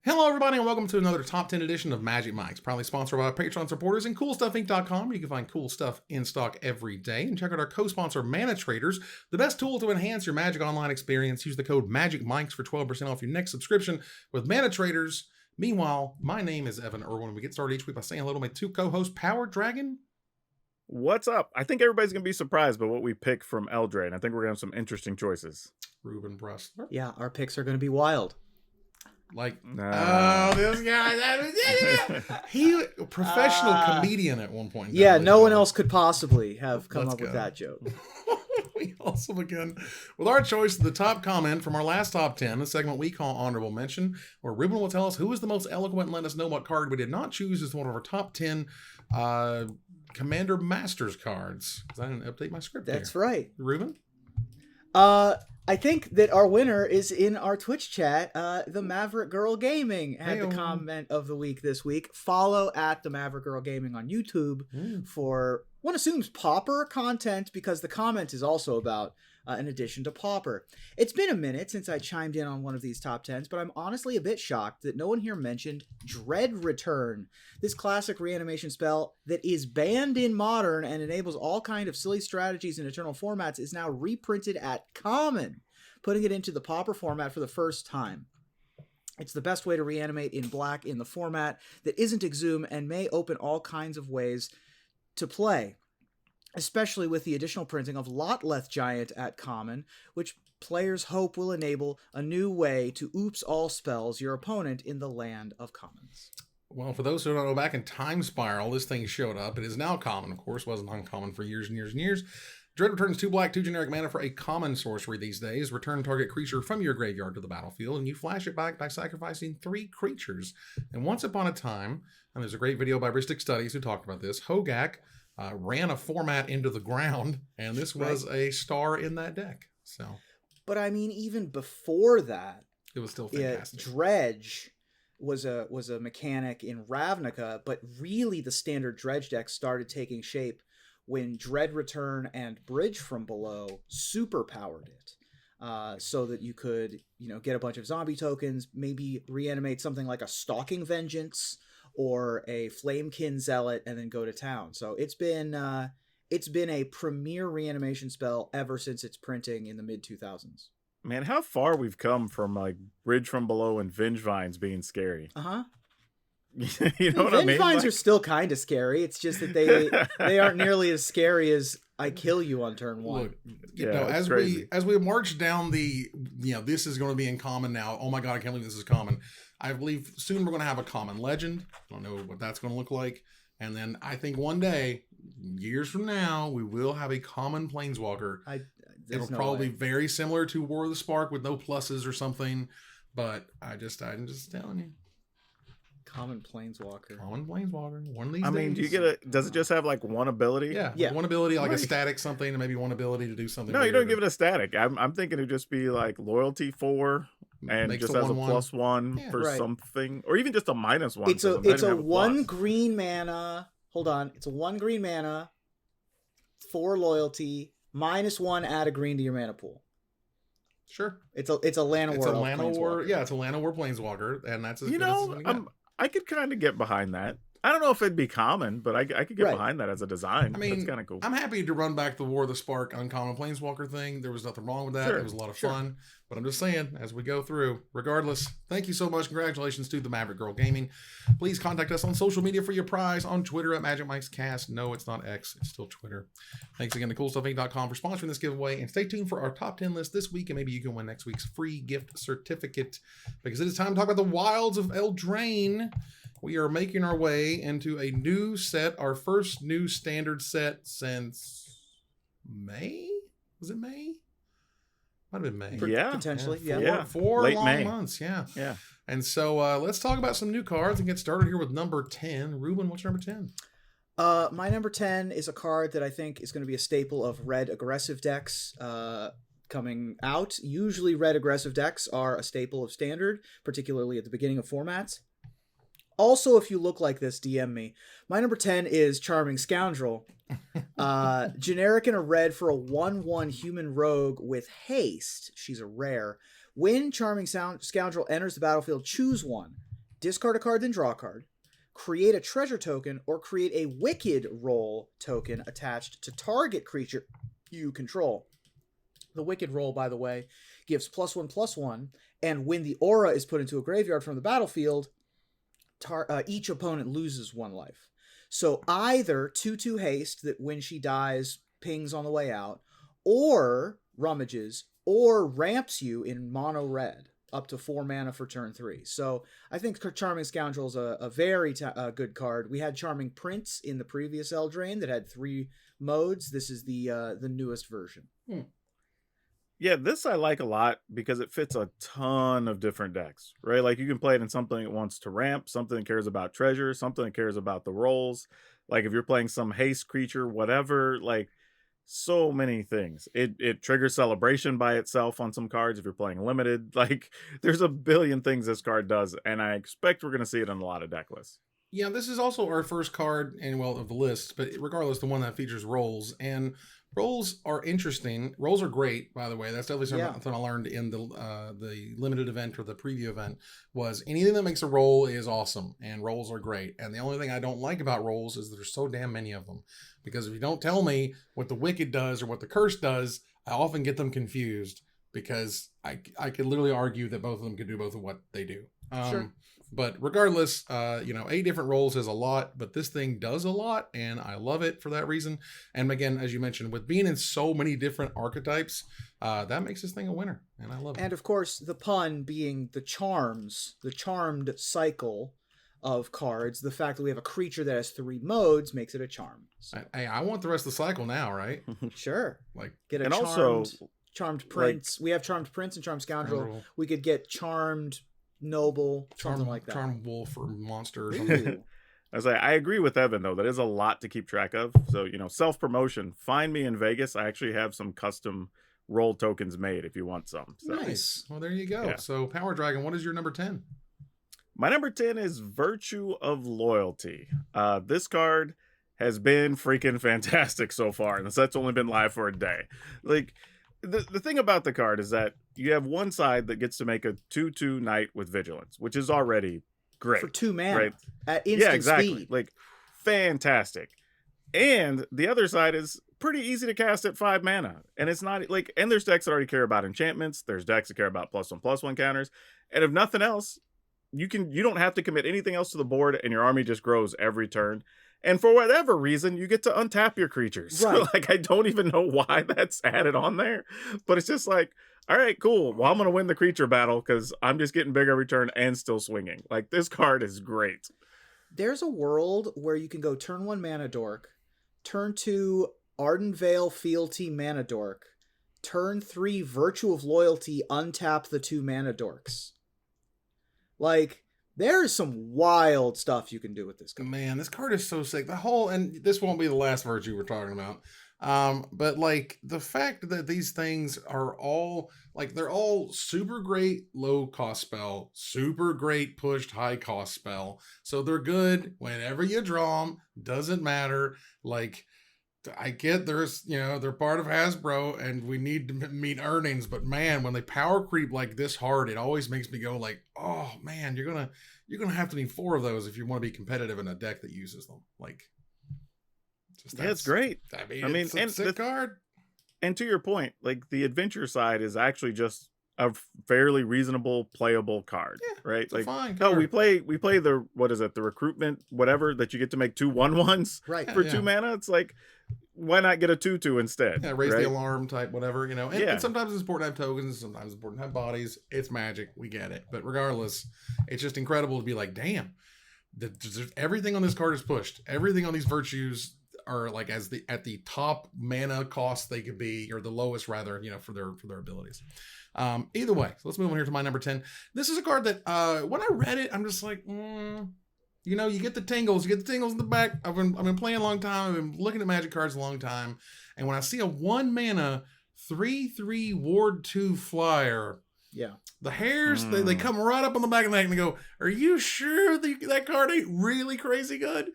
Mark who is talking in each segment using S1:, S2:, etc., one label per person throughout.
S1: Hello, everybody, and welcome to another Top 10 edition of Magic Mike's, proudly sponsored by Patreon supporters and CoolStuffInc.com, where you can find cool stuff in stock every day. And check out our co-sponsor, Manipulator, the best tool to enhance your Magic Online experience. Use the code MAGICMIKES for 12% off your next subscription with Manipulator. Meanwhile, my name is Evan Irwin. We get started each week by saying hello to my two co-hosts, Power Dragon.
S2: What's up? I think everybody's going to be surprised by what we pick from Eldraine. I think we're going to have some interesting choices.
S1: Ruben Bressler.
S3: Yeah, our picks are going to be wild.
S1: Like, oh, this guy, he professional comedian at one point.
S3: Yeah, no one else could possibly have come up with that joke.
S1: We also begin with our choice of the top comment from our last top 10, a segment we call Honorable Mention, where Ruben will tell us who is the most eloquent and let us know what card we did not choose as one of our top 10 Commander Masters cards. Because I didn't update my script.
S3: That's right.
S1: Ruben?
S3: I think that our winner is in our Twitch chat. The Maverick Girl Gaming had the comment of the week this week. Follow at the Maverick Girl Gaming on YouTube for one assumes Pauper content, because the comment is also about an addition to Pauper. It's been a minute since I chimed in on one of these top 10s, but I'm honestly a bit shocked that no one here mentioned Dread Return. This classic reanimation spell that is banned in Modern and enables all kind of silly strategies in Eternal formats is now reprinted at Common, putting it into the Pauper format for the first time. It's the best way to reanimate in black in the format that isn't Exhume and may open all kinds of ways to play, especially with the additional printing of Lotleth Giant at Common, which players hope will enable a new way to oops all spells your opponent in the land of commons.
S1: Well, for those who don't know, back in Time Spiral, this thing showed up. It is now common, of course. Wasn't uncommon for years and years and years. Dread returns 2 black, 2 generic mana for a common sorcery these days. Return target creature from your graveyard to the battlefield, and you flash it back by sacrificing 3 creatures. And once upon a time, and there's a great video by Ristic Studies who talked about this, Hogak ran a format into the ground, and this was a star in that deck. So,
S3: but I mean, even before that,
S1: it was still fantastic.
S3: Dredge was a mechanic in Ravnica, but really the standard Dredge deck started taking shape when Dread Return and Bridge from Below superpowered it, so that you could, get a bunch of zombie tokens, maybe reanimate something like a Stalking Vengeance or a Flamekin Zealot, and then go to town. So it's been a premier reanimation spell ever since its printing in the mid-2000s.
S2: Man, how far we've come from like Bridge from Below and Vengevines being scary.
S3: Uh-huh.
S2: You know what I mean?
S3: Vengevines are still kind of scary. It's just that they aren't nearly as scary as I kill you on turn 1.
S1: Look, as we march down the, this is going to be in common now. Oh my God, I can't believe this is common. I believe soon we're going to have a common legend. I don't know what that's going to look like. And then I think one day, years from now, we will have a common planeswalker. It'll probably be very similar to War of the Spark with no pluses or something. But I'm just telling you.
S3: Common Planeswalker.
S1: One of these days.
S2: I mean, does it just have like one ability?
S1: Yeah. One ability, like a static something, and maybe one ability to do something.
S2: No,
S1: weird.
S2: you don't give it a static. I'm thinking it'd just be like Loyalty 4 and
S1: Makes
S2: just
S1: the
S2: has a
S1: 1/1.
S2: +1 for something, or even just a -1.
S3: It's a 1 green mana. Hold on. It's a 1 green mana, 4 loyalty, -1, add a green to your mana pool.
S1: Sure.
S3: It's a Llanowar.
S1: It's a Llanowar. Yeah, it's a Llanowar Planeswalker, and that's as good as it's gonna get.
S2: I could kind of get behind that. I don't know if it'd be common, but I could get behind that as a design.
S1: I mean,
S2: it's kind of cool.
S1: I'm happy to run back the War of the Spark uncommon Planeswalker thing. There was nothing wrong with that. It was a lot of fun. But I'm just saying, as we go through, regardless, thank you so much. Congratulations to the Maverick Girl Gaming. Please contact us on social media for your prize. On Twitter at MagicMikesCast. No, it's not X. It's still Twitter. Thanks again to CoolStuffInc.com for sponsoring this giveaway. And stay tuned for our top 10 list this week. And maybe you can win next week's free gift certificate. Because it is time to talk about the wilds of Eldraine. We are making our way into a new set, our first new standard set since May? Was it May? Might have been May.
S2: Yeah.
S3: Potentially,
S1: Four
S2: Late
S1: long
S2: May.
S1: months, yeah.
S2: Yeah.
S1: And so let's talk about some new cards and get started here with number 10. Ruben, what's your number 10?
S3: My number 10 is a card that I think is going to be a staple of red aggressive decks coming out. Usually red aggressive decks are a staple of standard, particularly at the beginning of formats. Also, if you look like this, DM me. My number 10 is Charming Scoundrel. Generic and a red for a 1/1 human rogue with haste. She's a rare. When Charming Scoundrel enters the battlefield, choose one. discard a card, then draw a card, create a treasure token, or create a wicked roll token attached to target creature you control. The wicked roll, by the way, gives +1/+1, and when the aura is put into a graveyard from the battlefield, each opponent loses 1 life. So either 2/2 haste that when she dies pings on the way out, or rummages, or ramps you in mono red up to 4 mana for turn 3. So I think Charming Scoundrel is a very good card. We had Charming Prince in the previous Eldraine that had 3 modes. This is the newest version.
S2: Yeah, this I like a lot because it fits a ton of different decks, right? Like you can play it in something that wants to ramp, something that cares about treasure, something that cares about the rolls. Like if you're playing some haste creature, whatever, like so many things. It triggers celebration by itself on some cards if you're playing limited. Like there's a billion things this card does, and I expect we're going to see it in a lot of deck lists.
S1: Yeah, this is also our first card, and well, of the list, but regardless, the one that features rolls. And rolls are interesting. Rolls are great, by the way. That's definitely something I learned in the limited event or the preview event, was anything that makes a roll is awesome, and rolls are great. And the only thing I don't like about rolls is there's so damn many of them. Because if you don't tell me what the Wicked does or what the Curse does, I often get them confused, because I could literally argue that both of them could do both of what they do.
S3: Sure.
S1: But regardless, 8 different rolls is a lot, but this thing does a lot, and I love it for that reason. And again, as you mentioned, with being in so many different archetypes, that makes this thing a winner, and I love it.
S3: And of course, the pun being the charmed cycle of cards. The fact that we have a creature that has 3 modes makes it a charm. So.
S1: Hey, I want the rest of the cycle now, right?
S3: Sure.
S1: Like,
S3: get a
S2: and
S3: charmed,
S2: also
S3: charmed prince. We have charmed prince and charmed scoundrel. We could get charmed noble, something like that.
S1: Charmed wolf or monster or something.
S2: I agree with Evan, though. That is a lot to keep track of. So, self-promotion. Find me in Vegas. I actually have some custom roll tokens made if you want some. So.
S1: Nice. Well, there you go.
S2: Yeah.
S1: So, Power Dragon, what is your number 10?
S2: My number 10 is Virtue of Loyalty. This card has been freaking fantastic so far, and the set's only been live for a day. Like, the thing about the card is that you have one side that gets to make a 2/2 knight with vigilance, which is already great.
S3: For 2 mana.
S2: Right?
S3: At instant
S2: speed.
S3: speed.
S2: Like, fantastic. And the other side is pretty easy to cast at 5 mana. And it's not like, and there's decks that already care about enchantments. There's decks that care about +1/+1 counters. And if nothing else, you don't have to commit anything else to the board, and your army just grows every turn. And for whatever reason, you get to untap your creatures.
S3: Right.
S2: So, I don't even know why that's added on there. But it's just like, all right, cool. Well, I'm going to win the creature battle because I'm just getting big every turn and still swinging. Like, this card is great.
S3: There's a world where you can go turn 1 Mana Dork, turn 2 Arden Vale Fealty Mana Dork, turn 3 Virtue of Loyalty, untap the 2 Mana Dorks. Like, there's some wild stuff you can do with this card.
S1: Man, this card is so sick. And this won't be the last Virtue we're talking about. But like the fact that these things are all like, they're all super great low cost spell, super great pushed high cost spell. So they're good whenever you draw them. Doesn't matter. Like, I get they're part of Hasbro and we need to meet earnings, but man, when they power creep like this hard, it always makes me go like, oh man, you're gonna have to need 4 of those if you want to be competitive in a deck that uses them. Like,
S2: it's great.
S1: I mean, it's a sick card.
S2: And to your point, like, the adventure side is actually just a fairly reasonable playable card, right?
S1: It's a fine
S2: no,
S1: card.
S2: we play the the recruitment whatever that you get to make 2 1/1s for 2 mana. It's like, why not get a 2/2 instead?
S1: Yeah, raise the alarm type, whatever, And sometimes it's important to have tokens, sometimes it's important to have bodies. It's Magic, we get it. But regardless, it's just incredible to be like, damn, everything on this card is pushed. Everything on these virtues are like at the top mana cost they could be, or the lowest rather, for their abilities. Either way, so let's move on here to my number 10. This is a card that when I read it, I'm just like, you get the tingles. You get the tingles in the back. I've been playing a long time. I've been looking at Magic cards a long time. And when I see a 1 mana 3/3 Ward 2 flyer, the hairs, they come right up on the back of the neck and they go, are you sure that card ain't really crazy good?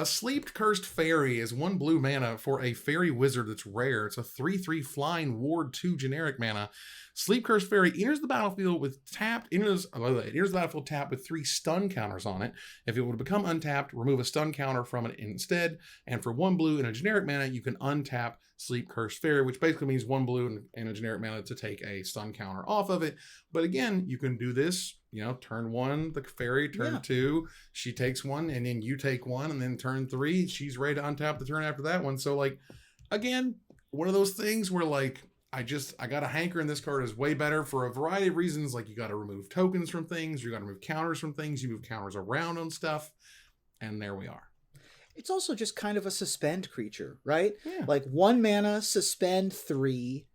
S1: Sleep Cursed Fairy is 1 blue mana for a fairy wizard that's rare. It's a 3/3 flying ward 2 generic mana. Sleep Cursed Fairy enters the battlefield with enters the battlefield tapped with 3 stun counters on it. If it would become untapped, remove a stun counter from it instead. And for 1 blue and a generic mana, you can untap Sleep Cursed Fairy, which basically means 1 blue and a generic mana to take a stun counter off of it. But again, you can do this, turn 1, the fairy, turn 2, she takes 1, and then you take 1, and then turn 3, she's ready to untap the turn after that one. So, like, again, one of those things where, like, I got a hankering. This card is way better for a variety of reasons. Like, you got to remove tokens from things, you got to remove counters from things, you move counters around on stuff, and there we are.
S3: It's also just kind of a suspend creature, right?
S1: Yeah.
S3: Like 1 mana, suspend 3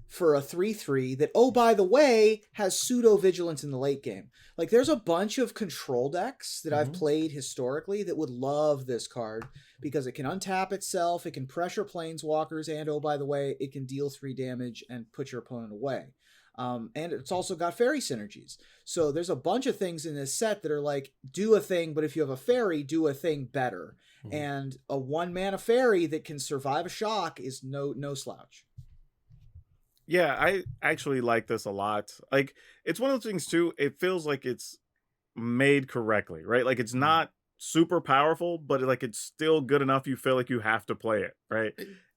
S3: for a 3/3 that, oh, by the way, has pseudo vigilance in the late game. Like, there's a bunch of control decks that I've played historically that would love this card because it can untap itself, it can pressure planeswalkers, and, oh, by the way, it can deal 3 damage and put your opponent away. And it's also got fairy synergies. So there's a bunch of things in this set that are like, do a thing, but if you have a fairy, do a thing better. And a 1 mana fairy that can survive a shock is no slouch.
S2: Yeah, I actually like this a lot. Like, it's one of those things too, it feels like it's made correctly, right? Like, it's not super powerful, but it's still good enough you feel like you have to play it, right?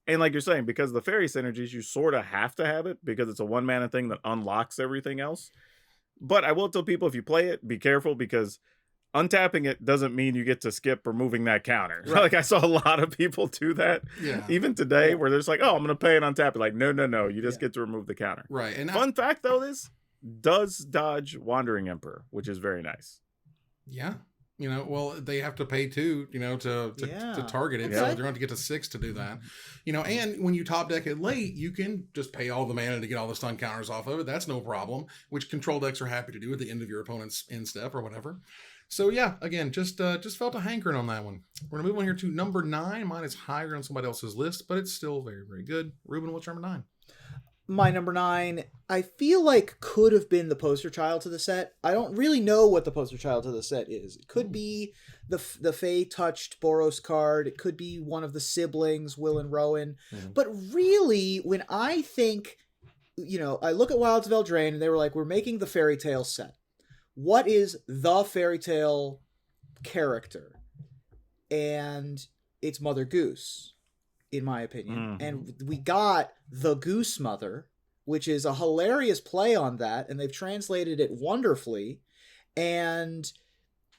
S2: And like you're saying, because of the fairy synergies, you sort of have to have it because it's a 1 mana thing that unlocks everything else. But I will tell people, if you play it, be careful, because untapping it doesn't mean you get to skip removing that counter. Right. Like, I saw a lot of people do that, even today, where they're just like, oh, I'm going to pay and untap it. Like, no, you just get to remove the counter.
S1: Right. And
S2: fun fact, though, this does dodge Wandering Emperor, which is very nice.
S1: Yeah. Well, they have to pay 2, to target it. So they're going to get to 6 to do that. And when you top deck it late, you can just pay all the mana to get all the stun counters off of it. That's no problem, which control decks are happy to do at the end of your opponent's end step or whatever. So yeah, again, just felt a hankering on that one. We're gonna move on here to number 9. Mine is higher on somebody else's list, but it's still very, very good. Ruben, what's number 9?
S3: My number 9, I feel like could have been the poster child to the set. I don't really know what the poster child to the set is. It could be the Fae touched Boros card. It could be one of the siblings, Will and Rowan. But really, when I think, I look at Wilds of Eldraine and they were like, we're making the fairy tale set. What is the fairy tale character? And it's Mother Goose, in my opinion. And we got the Goose Mother, which is a hilarious play on that, and they've translated it wonderfully. And,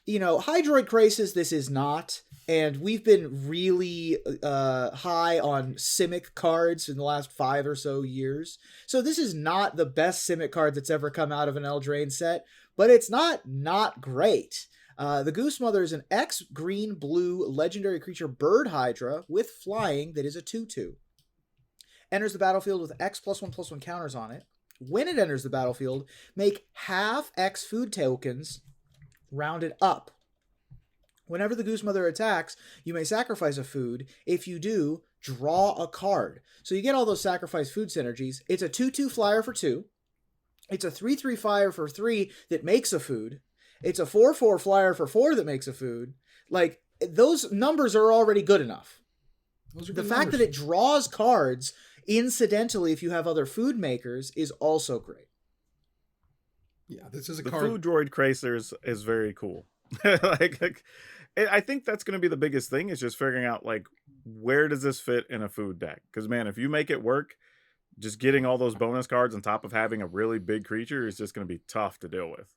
S3: Hydroid Crisis, this is not. And we've been really high on Simic cards in the last 5 or so years. So this is not the best Simic card that's ever come out of an Eldraine set, but it's not great. The Goose Mother is an X green-blue legendary creature bird hydra with flying that is a 2/2. Enters the battlefield with X +1/+1 counters on it. When it enters the battlefield, make half X food tokens rounded up. Whenever the Goose Mother attacks, you may sacrifice a food. If you do, draw a card. So you get all those sacrifice food synergies. It's a 2/2 flyer for 2. It's a 3/3 flyer for 3 that makes a food. It's a 4/4 flyer for 4 that makes a food. Like, those numbers are already good enough. The fact that it draws cards incidentally if you have other food makers is also great.
S1: Yeah, this is a
S2: the
S1: card.
S2: Food Droid Cracers is very cool. like, I think that's going to be the biggest thing, is just figuring out, like, where does this fit in a food deck? Because, man, if you make it work, just getting all those bonus cards on top of having a really big creature is just going to be tough to deal with.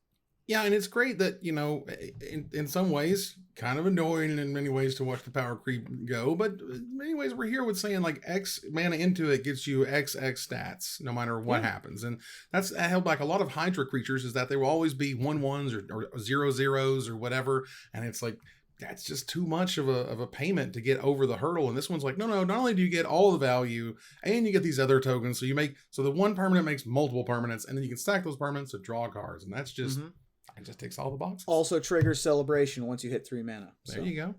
S1: Yeah, and it's great that, in some ways, kind of annoying in many ways to watch the power creep go, but in many ways we're here with saying, like, X mana into it gets you XX stats, no matter what happens. And that's held back a lot of Hydra creatures, is that they will always be 1/1s or 0/0s or whatever, and it's like, that's just too much of a payment to get over the hurdle. And this one's like, no, not only do you get all the value, and you get these other tokens, so the one permanent makes multiple permanents, and then you can stack those permanents to draw cards, and that's just... It just ticks all the boxes.
S3: Also triggers Celebration once you hit 3 mana.
S1: There you go.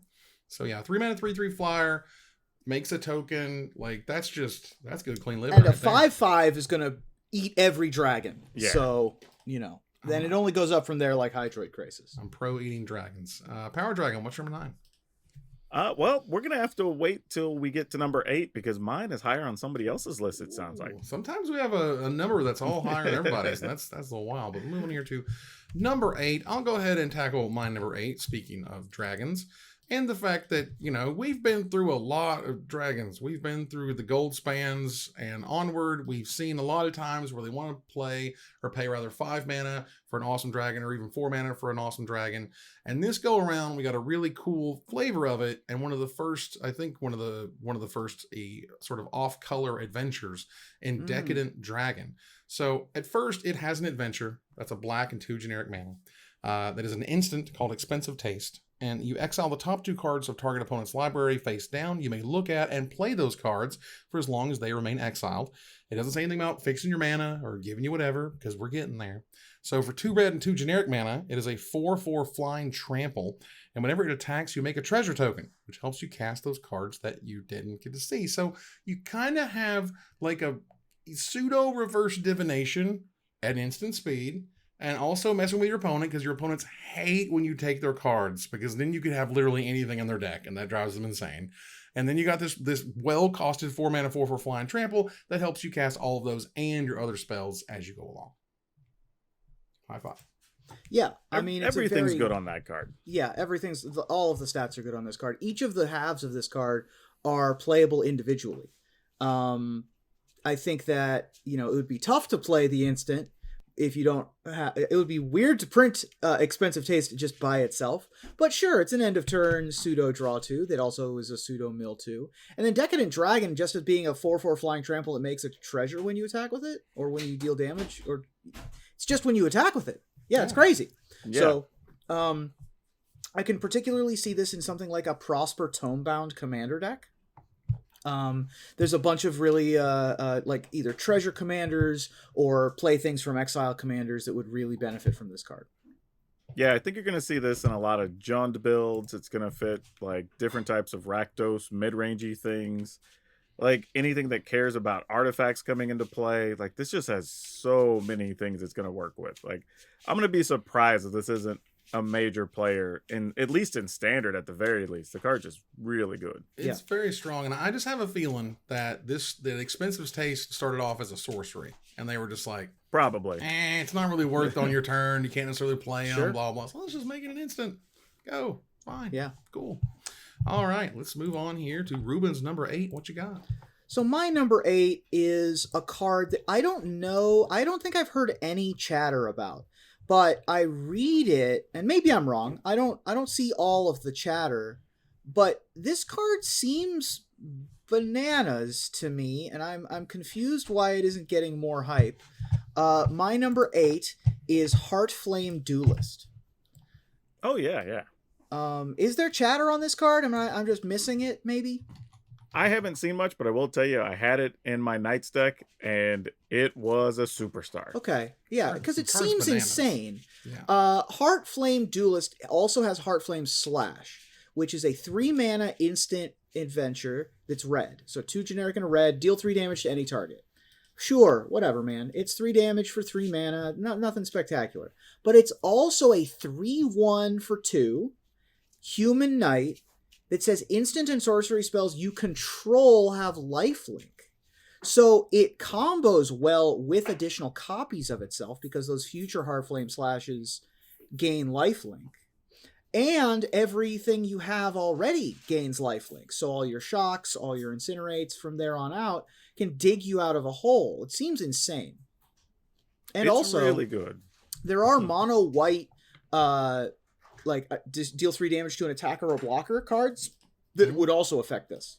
S1: So yeah, 3 mana, 3/3 flyer, makes a token. Like, that's good, clean living.
S3: And a 5/5 is going to eat every dragon.
S2: Yeah.
S3: So, then it only goes up from there, like Hydroid Crisis.
S1: I'm pro eating dragons. Power Dragon, what's number 9?
S2: Well, we're gonna have to wait till we get to number 8 because mine is higher on somebody else's list. It sounds like.
S1: Sometimes we have a number that's all higher than everybody's, and that's a little wild. But moving here to number 8, I'll go ahead and tackle my number 8. Speaking of dragons, and the fact that we've been through a lot of dragons. We've been through the gold spans and onward. We've seen a lot of times where they want to play or pay rather 5 mana for an awesome dragon, or even 4 mana for an awesome dragon. And this go around, we got a really cool flavor of it, and one of the first sort of off-color adventures in Decadent Dragon. So at first, it has an adventure that's a black and 2 generic mana. That is an instant called Expensive Taste. And you exile the top 2 cards of target opponent's library face down. You may look at and play those cards for as long as they remain exiled. It doesn't say anything about fixing your mana or giving you whatever, because we're getting there. So for 2 red and 2 generic mana, it is a 4/4 flying trample. And whenever it attacks, you make a treasure token, which helps you cast those cards that you didn't get to see. So you kind of have like a pseudo reverse divination at instant speed. And also messing with your opponent, because your opponents hate when you take their cards, because then you could have literally anything in their deck, and that drives them insane. And then you got this well-costed 4 mana 4/4 flying trample that helps you cast all of those and your other spells as you go along. High five.
S3: Yeah, I mean,
S2: everything's good on that card.
S3: Yeah, all of the stats are good on this card. Each of the halves of this card are playable individually. I think that it would be tough to play the instant. If you don't it would be weird to print Expensive Taste just by itself, but sure, it's an end of turn pseudo draw 2 that also is a pseudo mill 2. And then Decadent Dragon, just as being a 4/4 flying trample that makes a treasure when you attack with it, or when you deal damage, or it's just when you attack with it. Yeah, it's crazy. Yeah. So I can particularly see this in something like a Prosper Tomebound commander deck. There's a bunch of really like either treasure commanders or play things from exile commanders that would really benefit from this card.
S2: Yeah, I think you're going to see this in a lot of Jund builds. It's going to fit like different types of Rakdos, mid-rangey things, like anything that cares about artifacts coming into play. Like this just has so many things it's going to work with. Like I'm going to be surprised if this isn't a major player, at least in standard at the very least. The card's just really good.
S1: It's very strong, and I just have a feeling that the Expensive Taste started off as a sorcery, and they were just like,
S2: probably,
S1: it's not really worth on your turn. You can't necessarily play them, blah, blah. So let's just make it an instant. Go. Fine. Yeah. Cool. All right, let's move on here to Ruben's number 8. What you got?
S3: So my number 8 is a card that I don't know. I don't think I've heard any chatter about. But I read it, and maybe I'm wrong. I don't see all of the chatter, but this card seems bananas to me, and I'm confused why it isn't getting more hype. My number 8 is Heartflame Duelist.
S2: Oh yeah.
S3: Is there chatter on this card? I'm just missing it, maybe?
S2: I haven't seen much, but I will tell you, I had it in my Knights deck, and it was a superstar.
S3: Okay, yeah, because it seems insane. Yeah. Heartflame Duelist also has Heartflame Slash, which is a 3 mana instant adventure that's red. So 2 generic and a red, deal 3 damage to any target. Sure, whatever, man. It's 3 damage for 3 mana, nothing spectacular. But it's also a 3/1 for 2, Human Knight, that says instant and sorcery spells you control have lifelink. So it combos well with additional copies of itself because those future Heartflame Slashes gain lifelink. And everything you have already gains lifelink. So all your shocks, all your incinerates from there on out can dig you out of a hole. It seems insane. And
S2: it's
S3: also
S2: really good.
S3: There are mono white deal 3 damage to an attacker or blocker cards that would also affect this.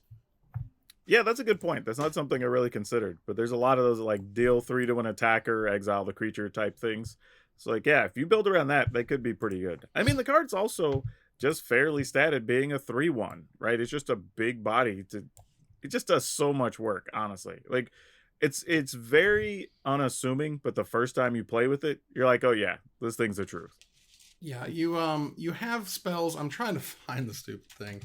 S2: Yeah, that's a good point. That's not something I really considered, but there's a lot of those like deal 3 to an attacker, exile the creature type things. So like, yeah, if you build around that, they could be pretty good. I mean, the card's also just fairly statted being a 3/1, right? It's just a big body. It just does so much work, honestly. Like it's very unassuming, but the first time you play with it, you're like, oh yeah, this thing's the truth.
S1: Yeah, you have spells. I'm trying to find the stupid thing,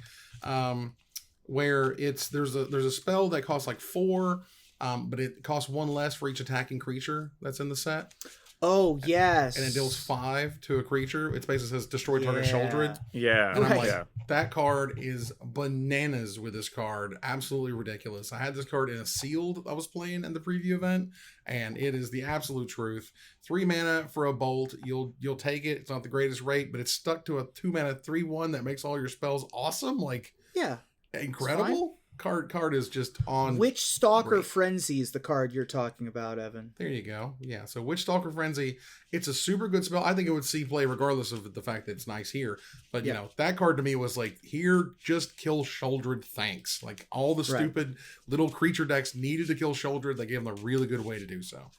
S1: where there's a spell that costs like 4, but it costs 1 less for each attacking creature that's in the set.
S3: Oh, yes.
S1: And it deals 5 to a creature. It basically says destroy target Sheoldred.
S2: Yeah.
S1: And I'm like,
S2: Yeah.
S1: that card is bananas with this card. Absolutely ridiculous. I had this card in a sealed I was playing in the preview event, and it is the absolute truth. 3 mana for a bolt. You'll take it. It's not the greatest rate, but it's stuck to a 2 mana 3/1 that makes all your spells awesome. Like,
S3: yeah.
S1: Incredible. Card is just on.
S3: Witch Stalker
S1: great.
S3: Frenzy is the card you're talking about, Evan.
S1: There you go. Yeah, so Witch Stalker Frenzy, it's a super good spell. I think it would see play regardless of the fact that it's nice here. But, you know, that card to me was like, here, just kill Sheoldred, thanks. Like, all the stupid little creature decks needed to kill Sheoldred. They gave them a really good way to do so.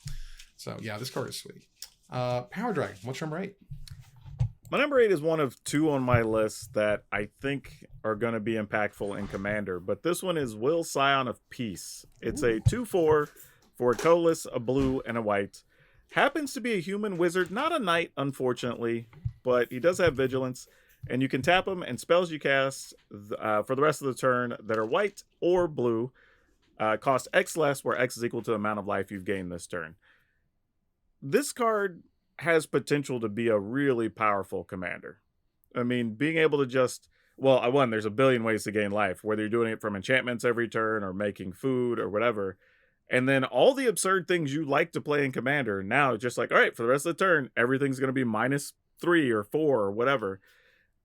S1: So, yeah, this card is sweet. Power Dragon, what's your number 8?
S2: My number 8 is one of 2 on my list that I think are going to be impactful in Commander, but this one is Will Scion of Peace. It's a 2/4 for a colorless, a blue, and a white. Happens to be a human wizard, not a knight, unfortunately, but he does have vigilance, and you can tap him, and spells you cast for the rest of the turn that are white or blue cost X less, where X is equal to the amount of life you've gained this turn. This card has potential to be a really powerful commander. I mean, being able to just, well, one, there's a billion ways to gain life, whether you're doing it from enchantments every turn or making food or whatever. And then all the absurd things you like to play in Commander, now it's just like, all right, for the rest of the turn, everything's going to be -3 or 4 or whatever.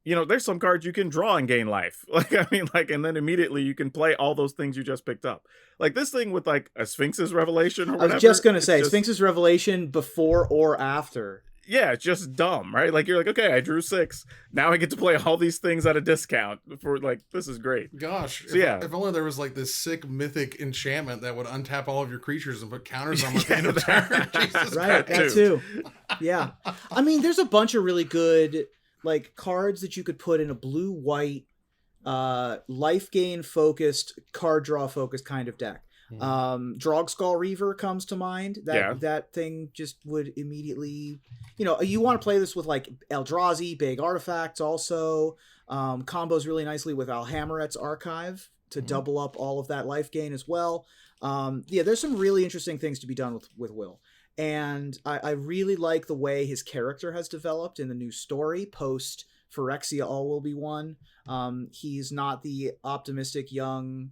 S2: You know, there's some cards you can draw and gain life. And then immediately you can play all those things you just picked up. Like this thing with like a Sphinx's Revelation or whatever.
S3: I was just going to say, Sphinx's Revelation before or after.
S2: Yeah, it's just dumb, right? Like you're like, okay, I drew 6. Now I get to play all these things at a discount for like, this is great.
S1: Gosh,
S2: so,
S1: if only there was like this sick mythic enchantment that would untap all of your creatures and put counters on them at the end of turn. Jesus
S3: right, that too. Yeah. I mean, there's a bunch of really good like cards that you could put in a blue-white life gain focused, card draw focused kind of deck. Drogskull Reaver comes to mind. That thing just would immediately, you know, you want to play this with like Eldrazi, big artifacts also. Combos really nicely with Alhammeret's Archive to double up all of that life gain as well. There's some really interesting things to be done with Will. And I really like the way his character has developed in the new story post Phyrexia All Will Be One. He's not the optimistic young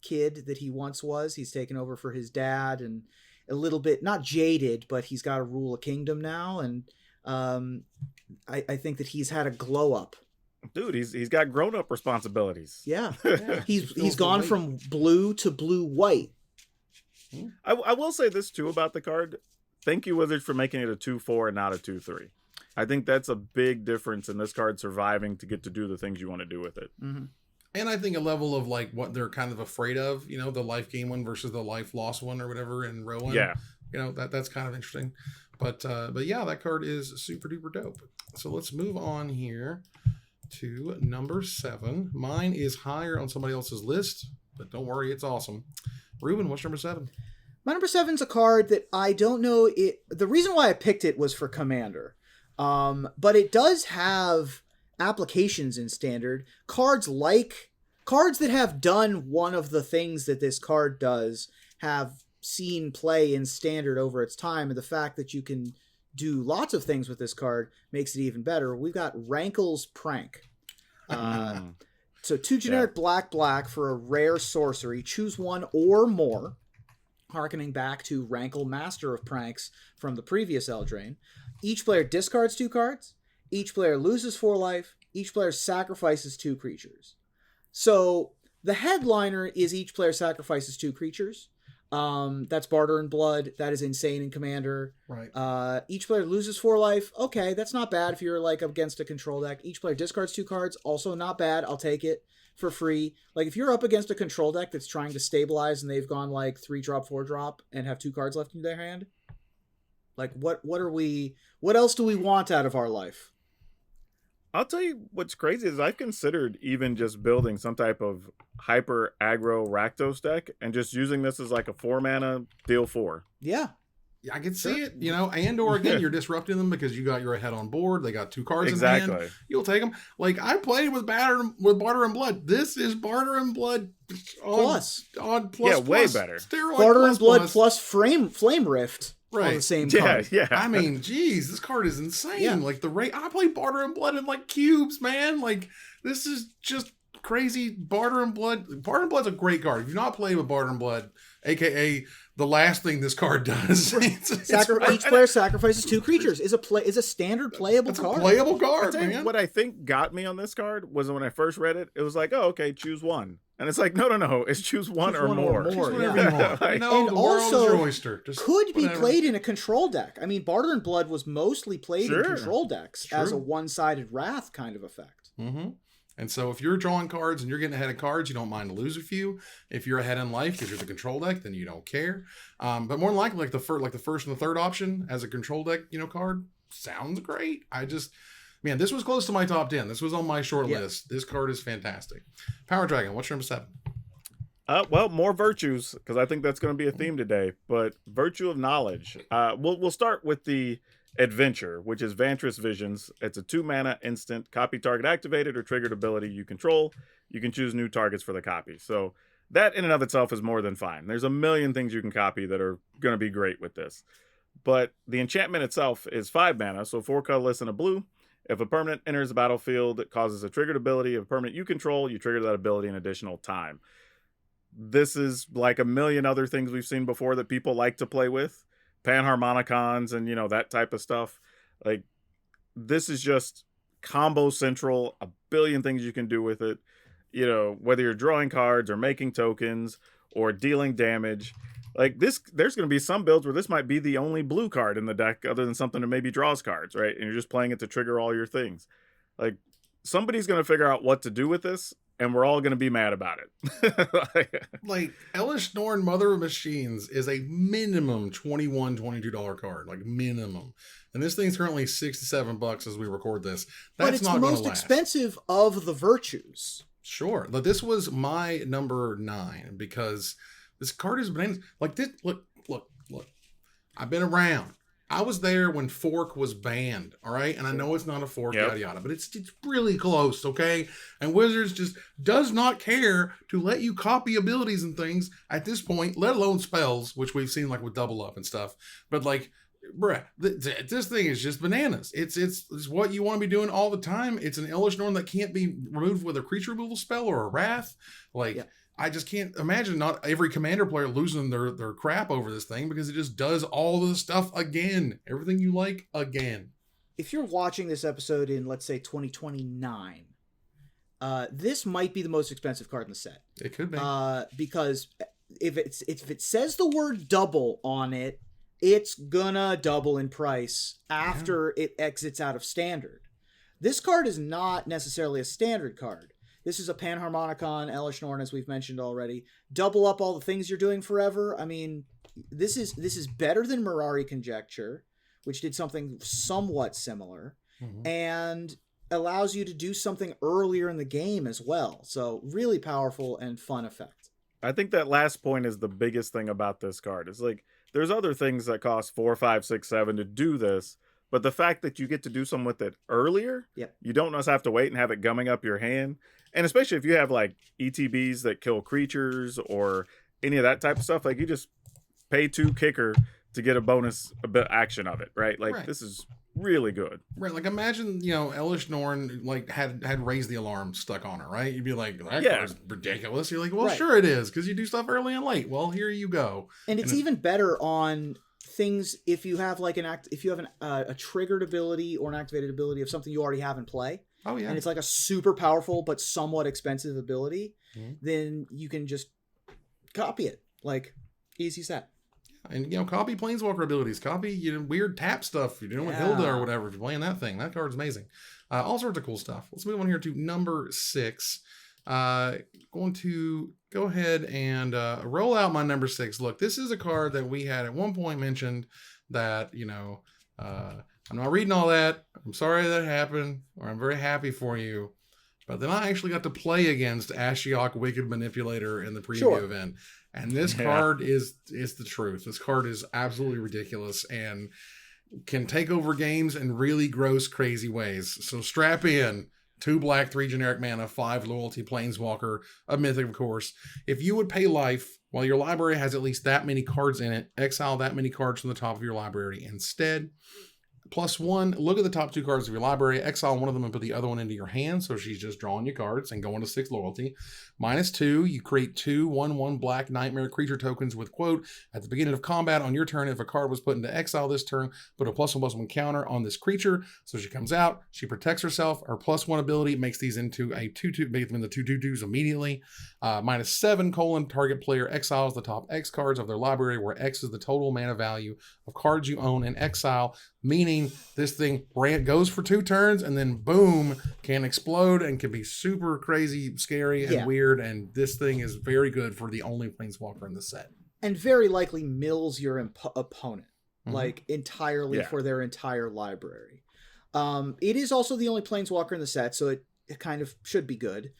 S3: kid that he once was. He's taken over for his dad and a little bit, not jaded, but he's got to rule a kingdom now. And I think that he's had a glow up.
S2: Dude, he's got grown up responsibilities.
S3: Yeah. He's gone from blue to blue-white.
S2: I will say this too about the card. Thank you, Wizards, for making it a 2/4 and not a 2/3. I think that's a big difference in this card surviving to get to do the things you want to do with it.
S3: Mm-hmm.
S1: And I think a level of like what they're kind of afraid of, you know, the life gain one versus the life loss one or whatever in Rowan.
S2: Yeah.
S1: You know, that's kind of interesting. But yeah, that card is super duper dope. So let's move on here to number 7. Mine is higher on somebody else's list, but don't worry, it's awesome. Ruben, what's number 7?
S3: My number 7's a card that I don't know. The reason why I picked it was for Commander. But it does have applications in Standard. Cards that have done one of the things that this card does have seen play in Standard over its time. And the fact that you can do lots of things with this card makes it even better. We've got Rankles Prank. So 2 generic black for a rare sorcery. Choose one or more, harkening back to Rankle Master of Pranks from the previous Eldraine. Each player discards 2 cards. Each player loses 4 life. Each player sacrifices 2 creatures. So the headliner is each player sacrifices 2 creatures. That's Barter and Blood. That is insane in Commander.
S1: Right.
S3: Each player loses 4 life. Okay, that's not bad if you're like against a control deck. Each player discards 2 cards. Also not bad. I'll take it for free. Like if you're up against a control deck that's trying to stabilize and they've gone like 3-drop, 4-drop and have 2 cards left in their hand. Like what else do we want out of our life?
S2: I'll tell you what's crazy is I've considered even just building some type of hyper aggro Rakdos deck and just using this as like a 4-mana deal 4.
S3: Yeah.
S1: I can see it, you know, and or again, you're disrupting them because you got your head on board. They got 2 cards in hand. You'll take them. Like I played with Barter and Blood. This is Barter and Blood
S3: plus.
S1: On plus.
S2: Yeah, way better.
S3: Barter and Blood plus Flame Rift. on the same
S2: Yeah,
S3: card.
S2: yeah.
S1: I mean, geez, this card is insane.
S3: Yeah.
S1: Like the rate, I play Barter and Blood in like cubes, man. Like this is just crazy. Barter and Blood. Barter and Blood's a great card. If you've not played with Barter and Blood, aka the last thing this card does,
S3: Each player sacrifices 2 creatures. Is a standard playable
S1: it's
S3: card.
S1: a playable card, man.
S2: What I think got me on this card was when I first read it, it was like, oh, okay, choose one. And it's like, no, it's choose one or more.
S1: Choose whatever
S3: yeah.
S1: you want.
S2: Like,
S1: No,
S3: and
S1: the world
S3: also
S1: is your oyster. Just
S3: could be
S1: whatever.
S3: played in a control deck. I mean, Barter and Blood was mostly played in
S2: Sure.
S3: control decks
S1: True.
S3: as a one-sided Wrath kind of effect.
S1: Mm-hmm. And so if you're drawing cards and you're getting ahead of cards, you don't mind to lose a few. If you're ahead in life because you're the control deck, then you don't care. But more than likely, like the first and the third option as a control deck, card sounds great. Man, this was close to my top 10. This was on my short list. This card is fantastic. Power Dragon, what's your number 7?
S2: Well, more virtues, because I think that's going to be a theme today. But virtue of knowledge. We'll start with the adventure, which is Vantress Visions. It's a 2-mana instant, copy target activated or triggered ability you control. You can choose new targets for the copy. So that in and of itself is more than fine. There's a million things you can copy that are going to be great with this. But the enchantment itself is 5 mana, so 4 colorless and a blue. If a permanent enters the battlefield, it causes a triggered ability. If a permanent you control, you trigger that ability an additional time. This is like a million other things we've seen before that people like to play with. Panharmonicons and, that type of stuff. Like, this is just combo central, a billion things you can do with it. Whether you're drawing cards or making tokens or dealing damage. Like this, there's going to be some builds where this might be the only blue card in the deck other than something that maybe draws cards, right? And you're just playing it to trigger all your things. Like, somebody's going to figure out what to do with this, and we're all going to be mad about it.
S1: Like, Elish Norn, Mother of Machines is a minimum $21, $22 card. Like, minimum. And this thing's currently $6 to $7 as we record this. That's
S3: but it's
S1: not
S3: the
S1: going
S3: most
S1: to last.
S3: expensive of the virtues.
S1: Sure. But this was my number 9 because this card is bananas. Like, this, look. I've been around. I was there when Fork was banned, all right? And I know it's not a fork, yada, yada, but it's really close, okay? And Wizards just does not care to let you copy abilities and things at this point, let alone spells, which we've seen like with Double Up and stuff. But like, bruh, this thing is just bananas. It's what you want to be doing all the time. It's an Elish Norn that can't be removed with a creature removal spell or a Wrath. Like, I just can't imagine not every Commander player losing their crap over this thing because it just does all the stuff again. Everything you like again.
S3: If you're watching this episode in, let's say, 2029, this might be the most expensive card in the set.
S1: It could be.
S3: Because if it says the word double on it, it's gonna double in price after it exits out of standard. This card is not necessarily a standard card. This is a Panharmonicon, Elish Norn, as we've mentioned already. Double up all the things you're doing forever. I mean, this is better than Mirari Conjecture, which did something somewhat similar, and allows you to do something earlier in the game as well. So really powerful and fun effect.
S2: I think that last point is the biggest thing about this card. It's like, there's other things that cost 4, 5, 6, 7 to do this, but the fact that you get to do something with it earlier, you don't just have to wait and have it gumming up your hand. And especially if you have like ETBs that kill creatures or any of that type of stuff, like you just pay 2 kicker to get a bonus action of it, right? Like this is really good.
S1: Right, like imagine, Elish Norn like had Raise the Alarm stuck on her, right? You'd be like, that card's ridiculous. You're like, well, sure it is, because you do stuff early and late. Well, here you go.
S3: And it's even better on things if you have like a triggered ability or an activated ability of something you already have in play.
S1: Oh yeah.
S3: And it's like a super powerful but somewhat expensive ability, then you can just copy it. Like, easy set.
S1: And copy Planeswalker abilities, copy weird tap stuff you're doing with Hilda or whatever. If you're playing that thing, that card's amazing. All sorts of cool stuff. Let's move on here to number 6. Going to go ahead and roll out my number 6. Look, this is a card that we had at one point mentioned that I'm not reading all that. I'm sorry that happened, or I'm very happy for you. But then I actually got to play against Ashiok Wicked Manipulator in the preview event. And this card is the truth. This card is absolutely ridiculous and can take over games in really gross, crazy ways. So strap in 2 black, 3 generic mana, 5 loyalty planeswalker, a mythic, of course. If you would pay life while your library has at least that many cards in it, exile that many cards from the top of your library instead. +1, look at the top 2 cards of your library, exile one of them and put the other one into your hand, so she's just drawing you cards and going to 6 loyalty. -2, you create 2 1/1 black nightmare creature tokens with quote, at the beginning of combat on your turn, if a card was put into exile this turn, put a +1/+1 counter on this creature. So she comes out, she protects herself, her +1 ability makes these into a 2/2, make them into 2/2/2s immediately. -7, target player exiles the top X cards of their library, where X is the total mana value of cards you own in exile, meaning this thing goes for 2 turns and then boom, can explode and can be super crazy, scary, and weird. And this thing is very good for the only planeswalker in the set.
S3: And very likely mills your opponent, like entirely for their entire library. It is also the only planeswalker in the set, so it kind of should be good.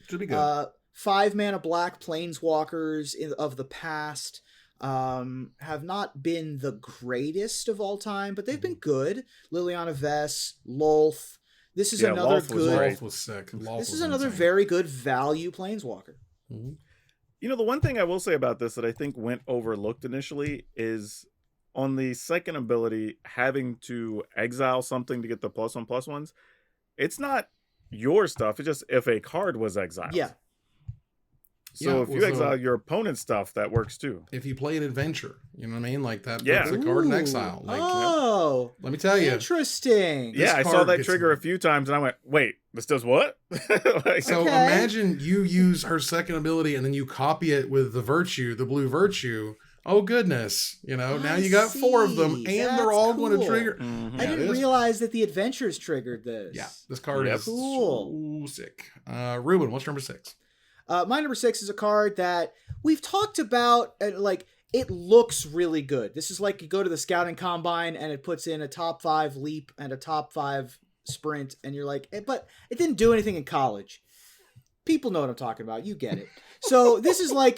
S3: 5 mana black planeswalkers of the past have not been the greatest of all time, but they've been good. Liliana Vess, Lolth. This is another good.
S1: Lolth was sick.
S3: This is another very good value planeswalker.
S2: You know, the one thing I will say about this that I think went overlooked initially is on the second ability, having to exile something to get the +1/+1s. It's not your stuff. It's just if a card was exiled.
S3: Yeah.
S2: So if you exile your opponent's stuff, that works too.
S1: If you play an adventure, you know what I mean? Like that puts a card in exile. Like, let me tell you.
S3: Interesting.
S2: Yeah, I saw that trigger a few times and I went, wait, this does what?
S1: Imagine you use her second ability and then you copy it with the virtue, the blue virtue. Oh goodness. You know, now you got 4 of them and they're all going to trigger.
S3: I didn't realize that the adventures triggered this.
S1: Yeah, this card is so sick. Ruben, what's number 6?
S3: My number 6 is a card that we've talked about. Like, it looks really good. This is like you go to the scouting combine and it puts in a top 5 leap and a top 5 sprint, and you're like, but it didn't do anything in college. People know what I'm talking about. You get it. So this is like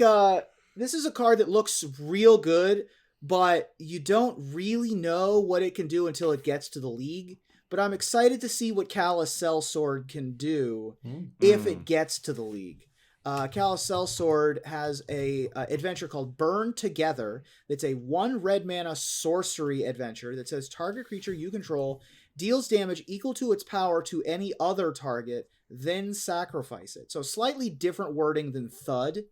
S3: this is a card that looks real good, but you don't really know what it can do until it gets to the league. But I'm excited to see what Callous Sellsword can do if it gets to the league. Callous Sellsword has a adventure called Burn Together. It's a 1 red mana sorcery adventure that says target creature you control deals damage equal to its power to any other target, then sacrifice it. So slightly different wording than Thud.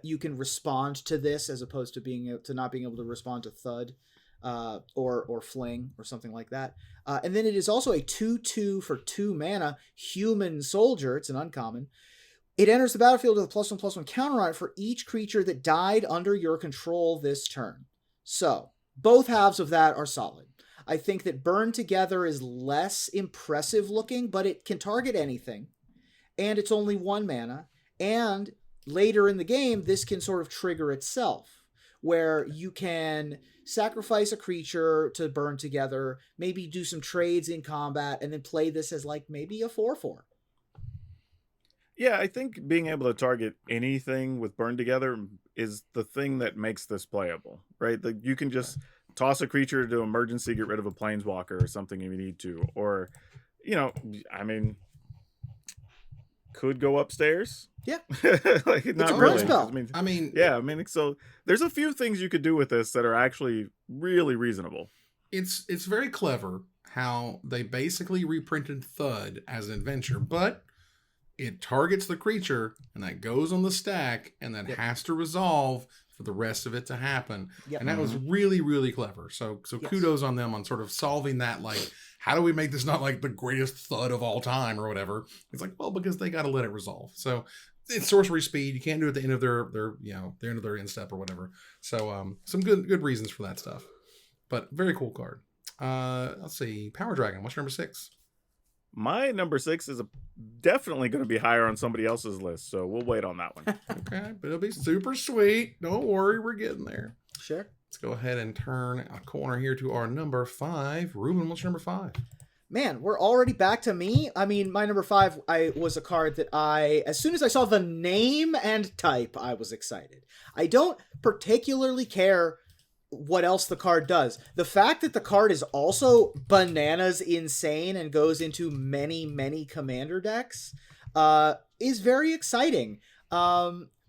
S3: You can respond to this as opposed to not being able to respond to Thud or Fling or something like that. And then it is also a 2/2 for 2 mana human soldier. It's an uncommon. It enters the battlefield with a +1/+1 counter on it for each creature that died under your control this turn. So, both halves of that are solid. I think that Burn Together is less impressive looking, but it can target anything. And it's only 1 mana. And later in the game, this can sort of trigger itself, where you can sacrifice a creature to Burn Together, maybe do some trades in combat, and then play this as like maybe a 4/4.
S2: Yeah, I think being able to target anything with Burn Together is the thing that makes this playable, right? Like you can just toss a creature to emergency, get rid of a planeswalker or something if you need to. Or, you know, I mean, could go upstairs.
S3: Yeah.
S2: Like,
S3: it's
S2: not
S3: a
S2: really.
S3: spell.
S2: I mean, so there's a few things you could do with this that are actually really reasonable.
S1: It's very clever how they basically reprinted Thud as an adventure, but it targets the creature, and that goes on the stack, and that has to resolve for the rest of it to happen. And that was really, really clever. So kudos on them on sort of solving that, like, how do we make this not like the greatest Thud of all time or whatever? It's like, well, because they got to let it resolve. So it's sorcery speed. You can't do it at the end of their the end of their end step or whatever. So some good reasons for that stuff. But very cool card. Let's see. Power Dragon. What's number 6?
S2: My number 6 is definitely going to be higher on somebody else's list, so we'll wait on that one.
S1: Okay, but it'll be super sweet. Don't worry, we're getting there.
S3: Sure.
S1: Let's go ahead and turn a corner here to our number 5. Ruben, what's your number 5?
S3: Man, we're already back to me. I mean, my number 5 was a card that as soon as I saw the name and type, I was excited. I don't particularly care what else the card does. The fact that the card is also bananas insane and goes into many commander decks is very exciting.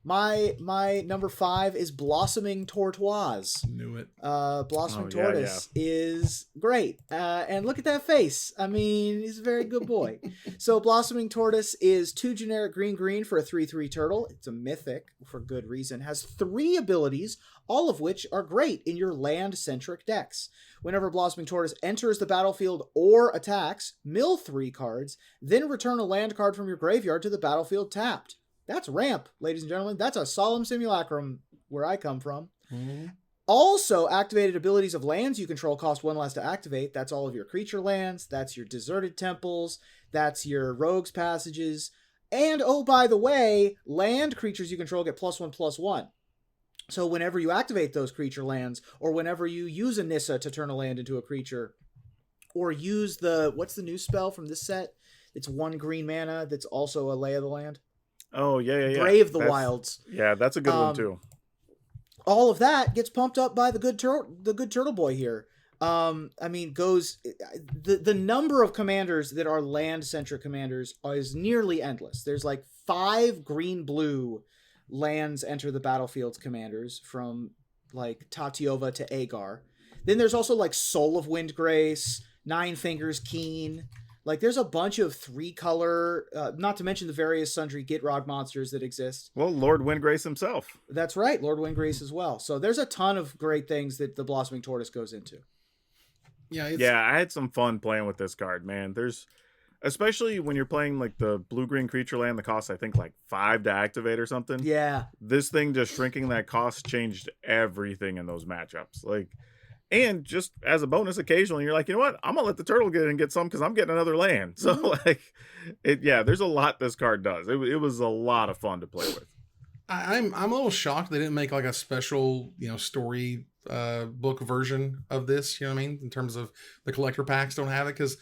S3: My number 5 is Blossoming Tortoise.
S1: Knew it.
S3: Blossoming Tortoise is great. And look at that face. I mean, he's a very good boy. So Blossoming Tortoise is 2 generic green for a 3/3 turtle. It's a mythic for good reason. Has 3 abilities, all of which are great in your land-centric decks. Whenever Blossoming Tortoise enters the battlefield or attacks, mill 3 cards, then return a land card from your graveyard to the battlefield tapped. That's ramp, ladies and gentlemen. That's a solemn simulacrum where I come from. Mm-hmm. Also, activated abilities of lands you control cost 1 less to activate. That's all of your creature lands. That's your deserted temples. That's your rogues passages. And, oh, by the way, land creatures you control get +1/+1. So whenever you activate those creature lands, or whenever you use a Nissa to turn a land into a creature, or use what's the new spell from this set? It's 1 green mana that's also a Lay of the Land.
S2: Oh, yeah.
S3: Brave the Wilds.
S2: Yeah, that's a good one, too.
S3: All of that gets pumped up by the good turtle boy here. I mean, goes... The number of commanders that are land-centric commanders is nearly endless. There's like 5 green-blue lands enter the battlefield's commanders, from like Tatiova to Agar. Then there's also like Soul of Windgrace, Nine Fingers Keen... Like, there's a bunch of 3-color, not to mention the various sundry Gitrog monsters that exist.
S2: Well, Lord Windgrace himself.
S3: That's right, Lord Windgrace as well. So there's a ton of great things that the Blossoming Tortoise goes into.
S2: Yeah, I had some fun playing with this card, man. Especially when you're playing, like, the blue-green creature land that costs, I think, like, 5 to activate or something.
S3: Yeah.
S2: This thing just shrinking that cost changed everything in those matchups. Like... And just as a bonus, occasionally you're like, you know what? I'm gonna let the turtle get in and get some because I'm getting another land. So there's a lot this card does. It was a lot of fun to play with.
S1: I'm a little shocked they didn't make like a special story book version of this. You know what I mean? In terms of the collector packs don't have it, because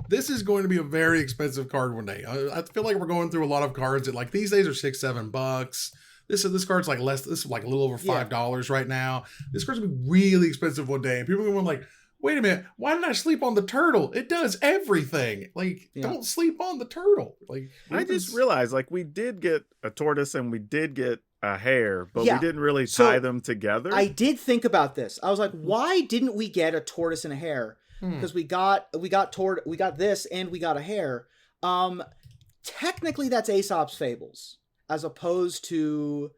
S1: this is going to be a very expensive card one day. I feel like we're going through a lot of cards that like these days are $6-7. This card's like less. This is like a little over $5 right now. This card's gonna be really expensive one day, and people are going like, "Wait a minute, why didn't I sleep on the turtle? It does everything. Like, don't sleep on the turtle." Like,
S2: I just realized, like, we did get a tortoise and we did get a hare, but we didn't really tie them together.
S3: I did think about this. I was like, why didn't we get a tortoise and a hare? Because we got this and we got a hare. Technically, that's Aesop's Fables, as opposed to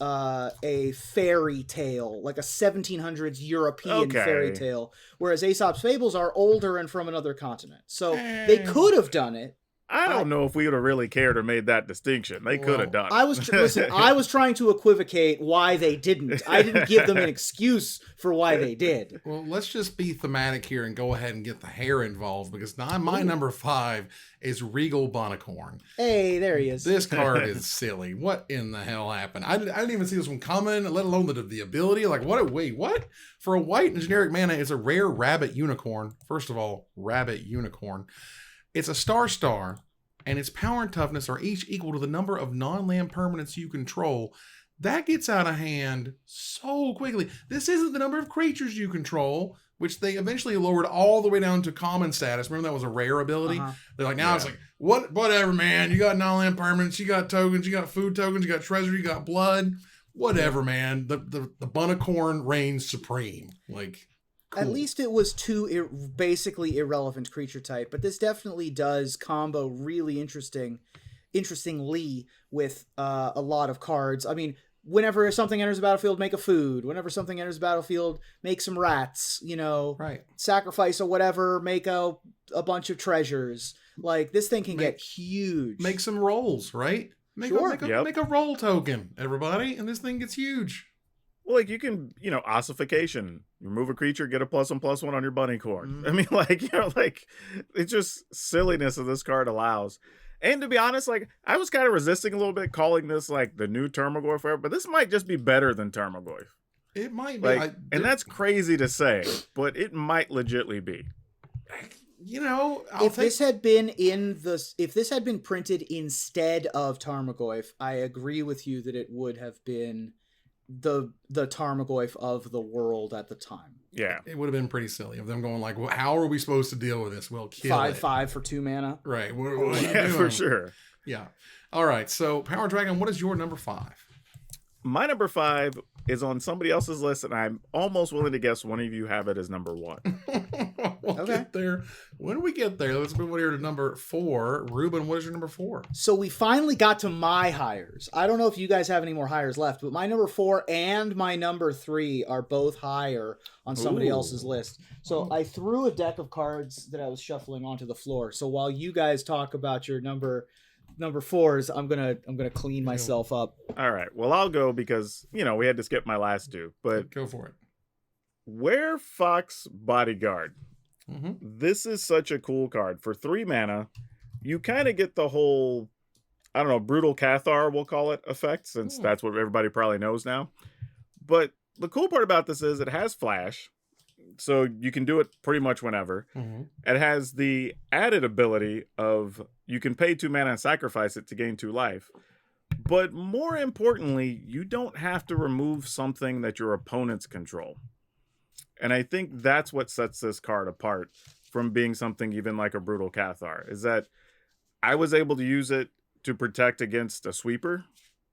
S3: a fairy tale, like a 1700s European fairy tale, whereas Aesop's Fables are older and from another continent. So they could have done it.
S2: I don't know if we would have really cared or made that distinction. They could have done it.
S3: I was trying to equivocate why they didn't. I didn't give them an excuse for why they did.
S1: Well, let's just be thematic here and go ahead and get the hare involved, because my number 5 is Regal Bunacorn.
S3: Hey, there he is.
S1: This card is silly. What in the hell happened? I didn't even see this one coming, let alone the ability. Like, what? For a white and generic mana, it's a rare rabbit unicorn. First of all, rabbit unicorn. It's a star, and its power and toughness are each equal to the number of non-land permanents you control. That gets out of hand so quickly. This isn't the number of creatures you control, which they eventually lowered all the way down to common status. Remember that was a rare ability? They're like, now it's like, whatever, man. You got non-land permanents, you got tokens, you got food tokens, you got treasure, you got blood. Whatever, man. The Bunacorn reigns supreme. Like... Cool.
S3: At least it was 2 basically irrelevant creature type, but this definitely does combo really interestingly with a lot of cards. I mean, whenever something enters the battlefield, make a food. Whenever something enters the battlefield, make some rats.
S1: Right?
S3: Sacrifice or whatever. Make a bunch of treasures. Like, this thing can get huge.
S1: Make some rolls, right? Make a roll token, everybody, and this thing gets huge.
S2: Well, like, you can, ossification. Remove a creature, get a +1/+1 on your Bunacorn. I mean, like, it's just silliness that this card allows. And to be honest, like, I was kind of resisting a little bit calling this, like, the new Tarmogoyf, but this might just be better than Tarmogoyf.
S1: It might be.
S2: Like, and that's crazy to say, but it might legitly be.
S3: If this had been printed instead of Tarmogoyf, I agree with you that it would have been the Tarmogoyf of the world at the time.
S2: Yeah.
S1: It would have been pretty silly of them going like, well, how are we supposed to deal with this? We'll kill
S3: 5/5 for 2 mana.
S1: Right. What are you
S2: Yeah,
S1: doing?
S2: for sure.
S1: Yeah. All right. So Power Dragon, what is your number 5?
S2: My number 5 is on somebody else's list, and I'm almost willing to guess one of you have it as number 1.
S1: We'll get there. When we get there, let's move on here to number 4. Ruben, what is your number 4?
S3: So we finally got to my hires. I don't know if you guys have any more hires left, but my number 4 and my number 3 are both higher on somebody else's list. So I threw a deck of cards that I was shuffling onto the floor. So while you guys talk about your number 4s, I'm gonna clean myself up.
S2: All right. Well, I'll go because, we had to skip my last 2. But
S1: Go for it.
S2: Werefox Bodyguard.
S1: Mm-hmm.
S2: This is such a cool card. For 3 mana, you kind of get the whole, I don't know, Brutal Cathar, we'll call it, effect, since that's what everybody probably knows now. But the cool part about this is it has flash, so you can do it pretty much whenever.
S1: Mm-hmm.
S2: It has the added ability of you can pay 2 mana and sacrifice it to gain 2 life. But more importantly, you don't have to remove something that your opponents control. And I think that's what sets this card apart from being something even like a Brutal Cathar, is that I was able to use it to protect against a sweeper.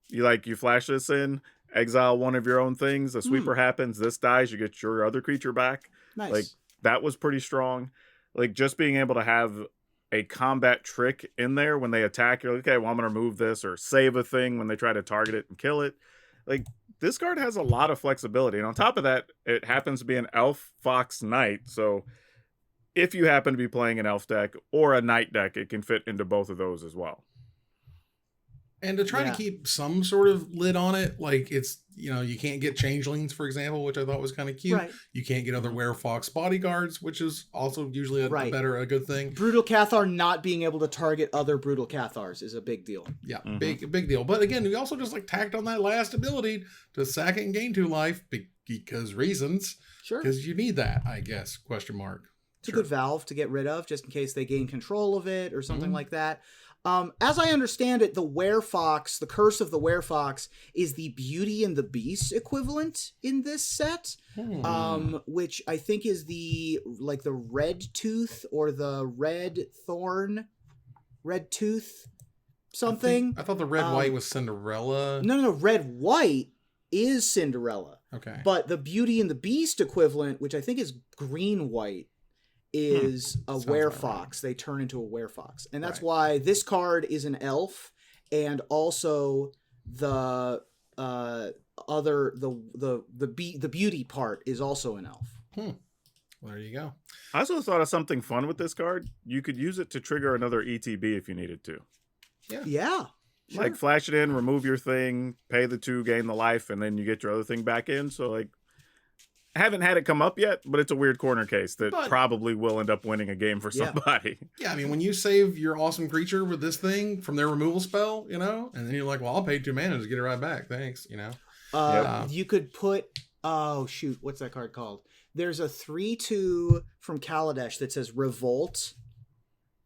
S2: You flash this in, exile one of your own things, a sweeper happens, this dies, you get your other creature back.
S3: Nice.
S2: That was pretty strong. Just being able to have a combat trick in there when they attack, you're like, okay, well, I'm going to remove this, or save a thing when they try to target it and kill it. This card has a lot of flexibility. And on top of that, it happens to be an Elf Fox Knight. So if you happen to be playing an Elf deck or a Knight deck, it can fit into both of those as well.
S1: And to try to keep some sort of lid on it, it's, you can't get changelings, for example, which I thought was kind of cute.
S3: Right.
S1: You can't get other Werefox bodyguards, which is also usually a good thing.
S3: Brutal Cathar not being able to target other Brutal Cathars is a big deal.
S1: Yeah, big deal. But again, we also just tacked on that last ability to sack it and gain 2 life because reasons.
S3: Sure.
S1: Because you need that, I guess, question mark.
S3: It's a good valve to get rid of just in case they gain control of it or something like that. As I understand it, the Werefox, the Curse of the Werefox, is the Beauty and the Beast equivalent in this set, which I think is the Red Tooth or the Red Tooth something.
S1: I thought the red-white was Cinderella.
S3: No, red-white is Cinderella.
S1: Okay.
S3: But the Beauty and the Beast equivalent, which I think is green-white, is a Werefox. Right. They turn into a Werefox, and that's why this card is an elf, and also the beauty part is also an elf.
S1: Well, there you go.
S2: I also thought of something fun with this card. You could use it to trigger another ETB if you needed to.
S3: Yeah. Sure.
S2: Flash it in, remove your thing, pay the 2, gain the life, and then you get your other thing back in. So I haven't had it come up yet, but it's a weird corner case that probably will end up winning a game for somebody.
S1: Yeah, I mean, when you save your awesome creature with this thing from their removal spell, and then you're like, well, I'll pay 2 mana to get it right back. Thanks,
S3: You could put, what's that card called? There's a 3/2 from Kaladesh that says Revolt.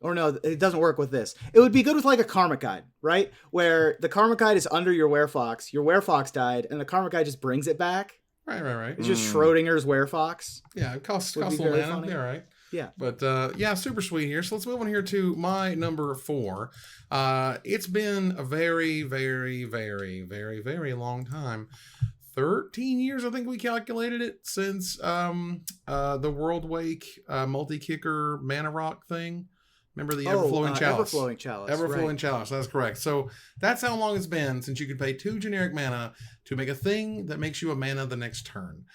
S3: Or no, it doesn't work with this. It would be good with a Karmic Guide, right? Where the Karmic Guide is under your Werefox died, and the Karmic Guide just brings it back.
S1: Right.
S3: It's just Schrodinger's Werefox.
S1: Yeah, it costs a little mana. Yeah, right.
S3: Yeah.
S1: But super sweet here. So let's move on here to my number 4. It's been a very, very, very, very, very long time. 13 years, I think we calculated it, since the World Wake multi-kicker mana rock thing. Remember the Everflowing Chalice?
S3: Everflowing Chalice.
S1: Everflowing Chalice, that's correct. So that's how long it's been since you could pay 2 generic mana to make a thing that makes you a mana the next turn.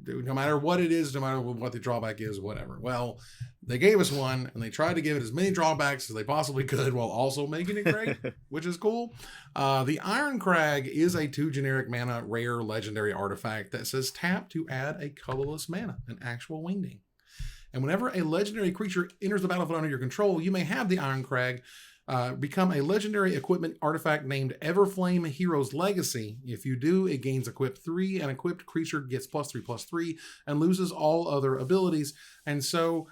S1: No matter what it is, no matter what the drawback is, whatever. Well, they gave us one, and they tried to give it as many drawbacks as they possibly could while also making it great, which is cool. The Iron Crag is a 2 generic mana rare legendary artifact that says tap to add a colorless mana, an actual wingding. And whenever a legendary creature enters the battlefield under your control, you may have the Iron Crag become a legendary equipment artifact named Everflame Hero's Legacy. If you do, it gains equip 3, and equipped creature gets +3/+3 and loses all other abilities. And so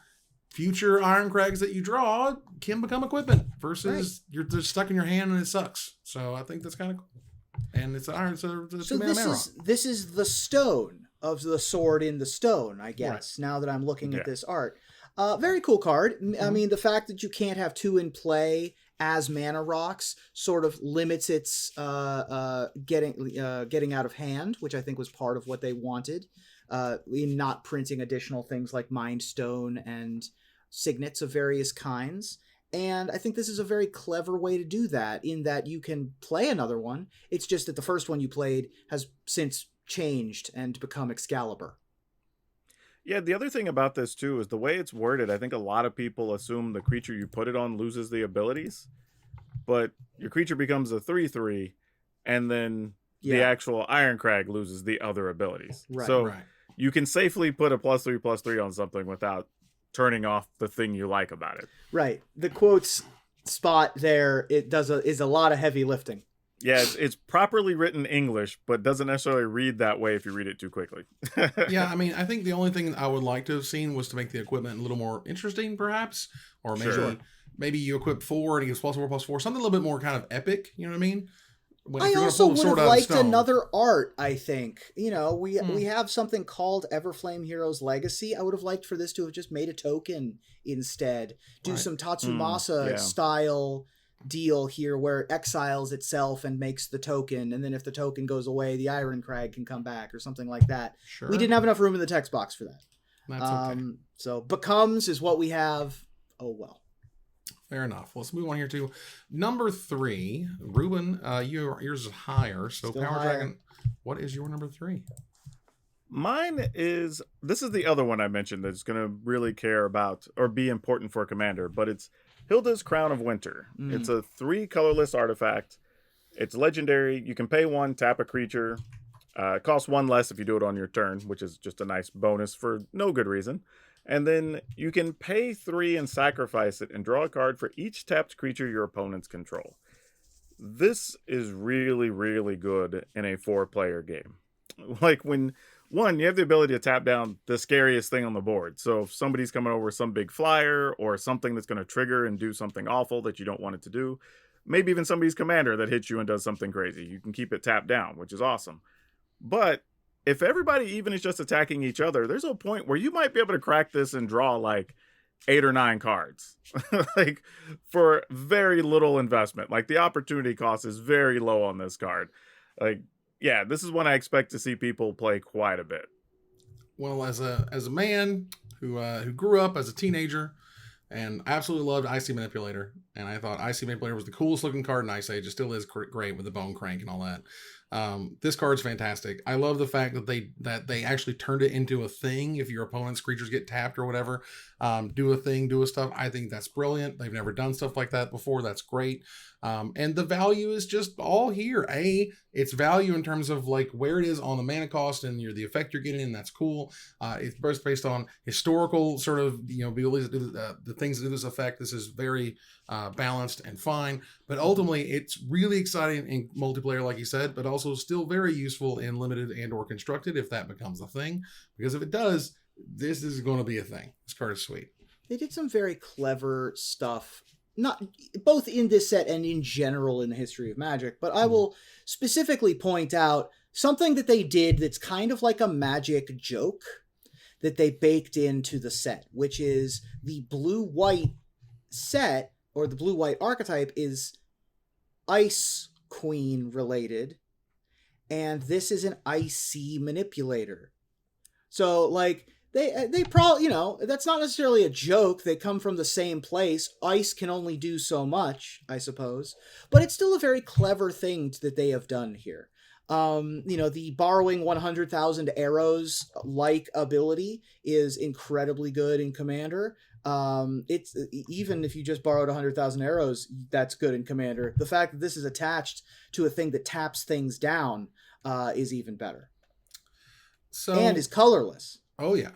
S1: future Iron Crags that you draw can become equipment versus you're just stuck in your hand and it sucks. So I think that's kind of cool. and it's iron. It's a
S3: So
S1: two-mana mana rock.
S3: this is the stone of the sword in the stone, I guess.
S1: Right.
S3: Now that I'm looking at this art, very cool card. I mean, the fact that you can't have 2 in play as mana rocks sort of limits its getting out of hand, which I think was part of what they wanted in not printing additional things like Mind Stone and signets of various kinds. And I think this is a very clever way to do that, in that you can play another one. It's just that the first one you played has since changed and become Excalibur.
S2: Yeah, the other thing about this too is the way it's worded. I think a lot of people assume the creature you put it on loses the abilities, but your creature becomes a 3/3, and then the actual Iron Crag loses the other abilities.
S3: Right.
S2: So you can safely put a +3/+3 on something without turning off the thing you like about it.
S3: Right. The quotes spot there, is a lot of heavy lifting.
S2: Yeah, it's properly written English, but doesn't necessarily read that way if you read it too quickly.
S1: Yeah, I mean, I think the only thing I would like to have seen was to make the equipment a little more interesting, perhaps, or maybe you equip 4 and it gives +4/+4, something a little bit more kind of epic. You know what I mean?
S3: I also would have liked another art, I think. You know, we have something called Everflame Heroes Legacy. I would have liked for this to have just made a token instead. Do some Tatsumasa style deal here where it exiles itself and makes the token, and then if the token goes away, the Iron Crag can come back or something like that. Sure. We didn't have enough room in the text box for that.
S1: That's okay.
S3: So Becomes is what we have. Oh, well.
S1: Fair enough. Let's move on here to number 3. Ruben, yours is higher. So
S3: Still
S1: Power
S3: higher.
S1: Dragon, what is your number 3?
S2: Mine is, this is the other one I mentioned that's going to really care about or be important for a commander, but it's Hilda's Crown of Winter. It's a 3 colorless artifact. It's legendary. You can pay 1, tap a creature. It costs 1 less if you do it on your turn, which is just a nice bonus for no good reason. And then you can pay 3 and sacrifice it and draw a card for each tapped creature your opponents control. This is really, really good in a 4-player game. Like when, one, you have the ability to tap down the scariest thing on the board. So if somebody's coming over with some big flyer or something that's going to trigger and do something awful that you don't want it to do, maybe even somebody's commander that hits you and does something crazy, you can keep it tapped down, which is awesome. But if everybody even is just attacking each other, there's a point where you might be able to crack this and draw like 8 or 9 cards, like for very little investment. Like the opportunity cost is very low on this card. Like, yeah, this is one I expect to see people play quite a bit.
S1: Well, as a man who grew up as a teenager and absolutely loved Icy Manipulator, and I thought Icy Manipulator was the coolest looking card in Ice Age. It still is great with the Bone Crank and all that. This card's fantastic. I love the fact that they actually turned it into a thing. If your opponent's creatures get tapped or whatever, do a thing, do a stuff. I think that's brilliant. They've never done stuff like that before. That's great. And the value is just all here. It's value in terms of like where it is on the mana cost and the effect you're getting, and that's cool. It's based on historical sort of, abilities to do the things that do this effect. This is very balanced and fine, but ultimately it's really exciting in multiplayer, like you said, but also still very useful in limited and or constructed if that becomes a thing, because if it does, this is going to be a thing. This card is sweet.
S3: They did some very clever stuff, not both in this set and in general in the history of Magic, but I will specifically point out something that they did that's kind of like a Magic joke that they baked into the set, which is the blue-white set, or the blue-white archetype, is Ice Queen related, and this is an Icy Manipulator. So, like, they probably, that's not necessarily a joke. They come from the same place. Ice can only do so much, I suppose. But it's still a very clever thing that they have done here. The borrowing 100,000 arrows like ability is incredibly good in Commander. It's even if you just borrowed 100,000 arrows, that's good in Commander. The fact that this is attached to a thing that taps things down is even better. And is colorless.
S1: Oh yeah.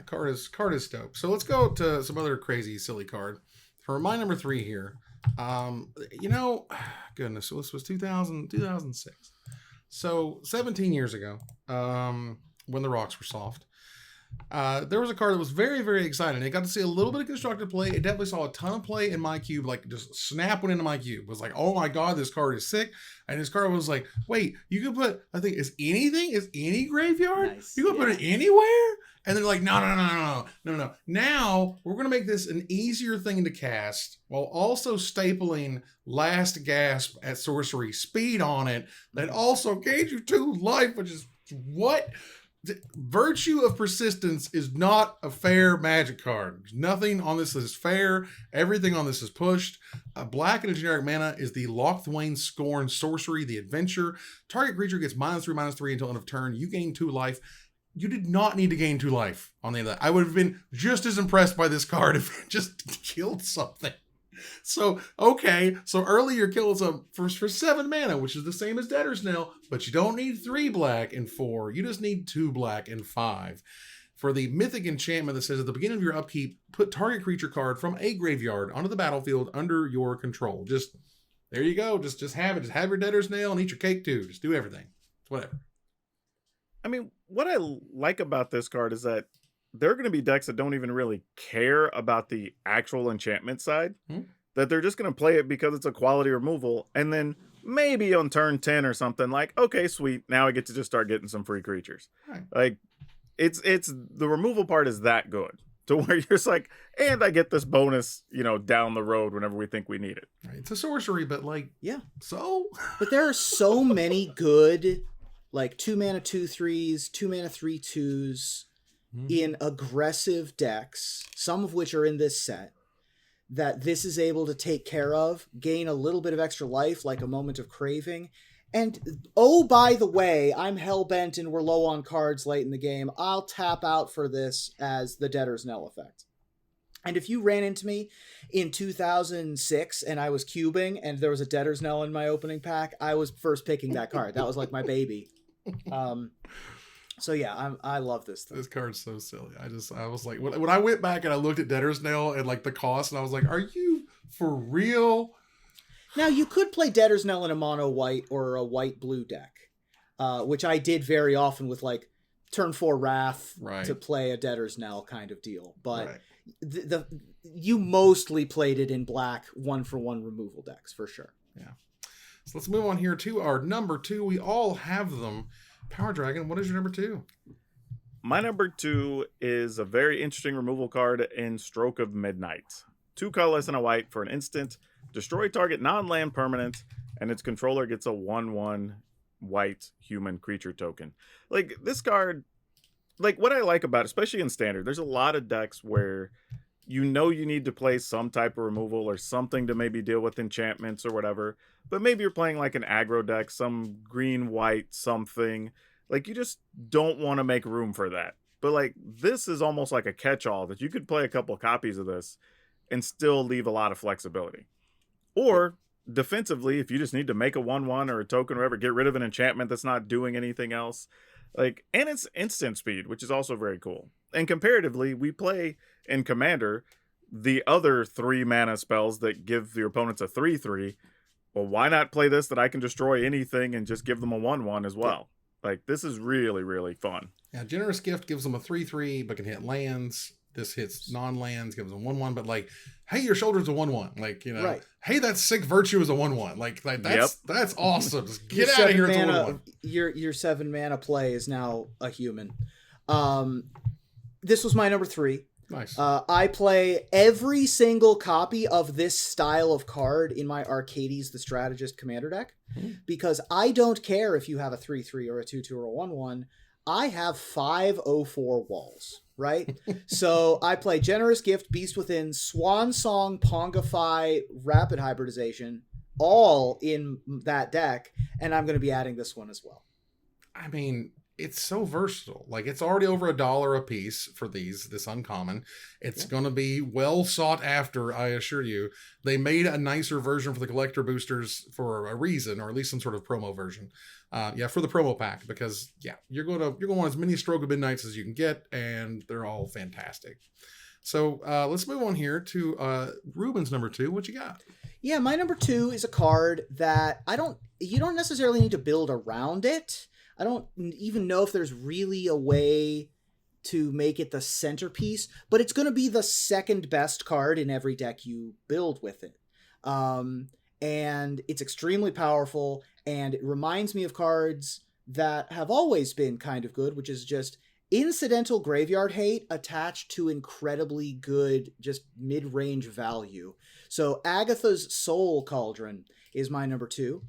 S1: Card is dope. So let's go to some other crazy silly card for my number 3 here. Goodness, so this was 2006. So 17 years ago, when the rocks were soft, there was a card that was very, very exciting. It got to see a little bit of constructed play. It definitely saw a ton of play in my cube. Like, just snap went into my cube. It was like, oh my god, this card is sick. And this card was like, wait, you can put, I think, is any graveyard?
S3: Nice.
S1: You can put it anywhere? And they're like, no. Now, we're going to make this an easier thing to cast while also stapling Last Gasp at sorcery speed on it that also gains you 2 life, which is what? Virtue of Persistence is not a fair Magic card. Nothing on this is fair. Everything on this is pushed. Black and a generic mana is the Locthwain Scorn sorcery, the adventure. Target creature gets -3/-3 until end of turn. You gain 2 life. You did not need to gain 2 life on the end of that. I would have been just as impressed by this card if it just killed something. So, okay. So early you're killing some for 7 mana, which is the same as Debtor's Knell, but you don't need 3 black and 4. You just need 2 black and 5. For the mythic enchantment that says at the beginning of your upkeep, put target creature card from a graveyard onto the battlefield under your control. Just, there you go. Just have it. Just have your Debtor's Knell and eat your cake too. Just do everything. Whatever.
S2: I mean, what I like about this card is that there are going to be decks that don't even really care about the actual enchantment side. That they're just going to play it because it's a quality removal. And then maybe on turn 10 or something, like, okay, sweet. Now I get to just start getting some free creatures. Right. Like, it's the removal part is that good to where you're just like, and I get this bonus, down the road whenever we think we need it.
S1: Right. It's a sorcery, but like,
S3: yeah.
S1: So?
S3: But there are so many good, like 2 mana 2/3s, 2 mana 3/2s in aggressive decks, some of which are in this set, that this is able to take care of, gain a little bit of extra life, like a Moment of Craving. And, oh, by the way, I'm hellbent and we're low on cards late in the game. I'll tap out for this as the Debtor's Knell effect. And if you ran into me in 2006 and I was cubing and there was a Debtor's Knell in my opening pack, I was first picking that card. That was like my baby. So yeah, I love this thing.
S1: This card's so silly. I was like, when I went back and I looked at Debtor's Knell and like the cost, and I was like, are you for real?
S3: Now you could play Debtor's Knell in a mono white or a white blue deck, which I did very often with like turn 4 Wrath to play a Debtor's Knell kind of deal. But you mostly played it in black 1-for-1 removal decks for sure.
S1: Yeah. So let's move on here to our number 2. We all have them. Power Dragon, what is your number 2?
S2: My number 2 is a very interesting removal card in Stroke of Midnight. 2 colorless and a white for an instant. Destroy target non-land permanent, and its controller gets a 1/1 white human creature token. Like, this card, like, what I like about it, especially in Standard, there's a lot of decks where you need to play some type of removal or something to maybe deal with enchantments or whatever, but maybe you're playing like an aggro deck, some green-white something. Like, you just don't want to make room for that. But, like, this is almost like a catch-all that you could play a couple copies of this and still leave a lot of flexibility. Or, defensively, if you just need to make a 1/1 or a token or whatever, get rid of an enchantment that's not doing anything else. Like, and it's instant speed, which is also very cool. And comparatively, we play in Commander the other 3 mana spells that give your opponents a 3/3. Well, why not play this that I can destroy anything and just give them a 1/1 as well? Like, this is really, really fun.
S1: Yeah, Generous Gift gives them a 3/3, but can hit lands. This hits non-lands, gives them 1/1, but like, hey, your shoulder's a 1/1. Like, hey, that sick Virtue is a 1/1. Like that's awesome. Just get out of here. It's a 1/1.
S3: Your 7 mana play is now a human. This was my number 3.
S1: Nice.
S3: I play every single copy of this style of card in my Arcades the Strategist Commander deck, because I don't care if you have a 3/3 or a 2/2 or a 1/1. I have 5/04 walls, right? So I play Generous Gift, Beast Within, Swan Song, Pongify, Rapid Hybridization, all in that deck, and I'm going to be adding this one as well.
S1: I mean, it's so versatile. Like, it's already over $1 a piece for this uncommon. It's going to be well sought after, I assure you. They made a nicer version for the collector boosters for a reason, or at least some sort of promo version. For the promo pack, because you're going to want as many Stroke of Midnights as you can get, and they're all fantastic. So let's move on here to Ruben's number 2. What you got?
S3: Yeah, my number 2 is a card that you don't necessarily need to build around it. I don't even know if there's really a way to make it the centerpiece, but it's going to be the second best card in every deck you build with it. And it's extremely powerful, and it reminds me of cards that have always been kind of good, which is just incidental graveyard hate attached to incredibly good, just mid-range value. So Agatha's Soul Cauldron is my number 2.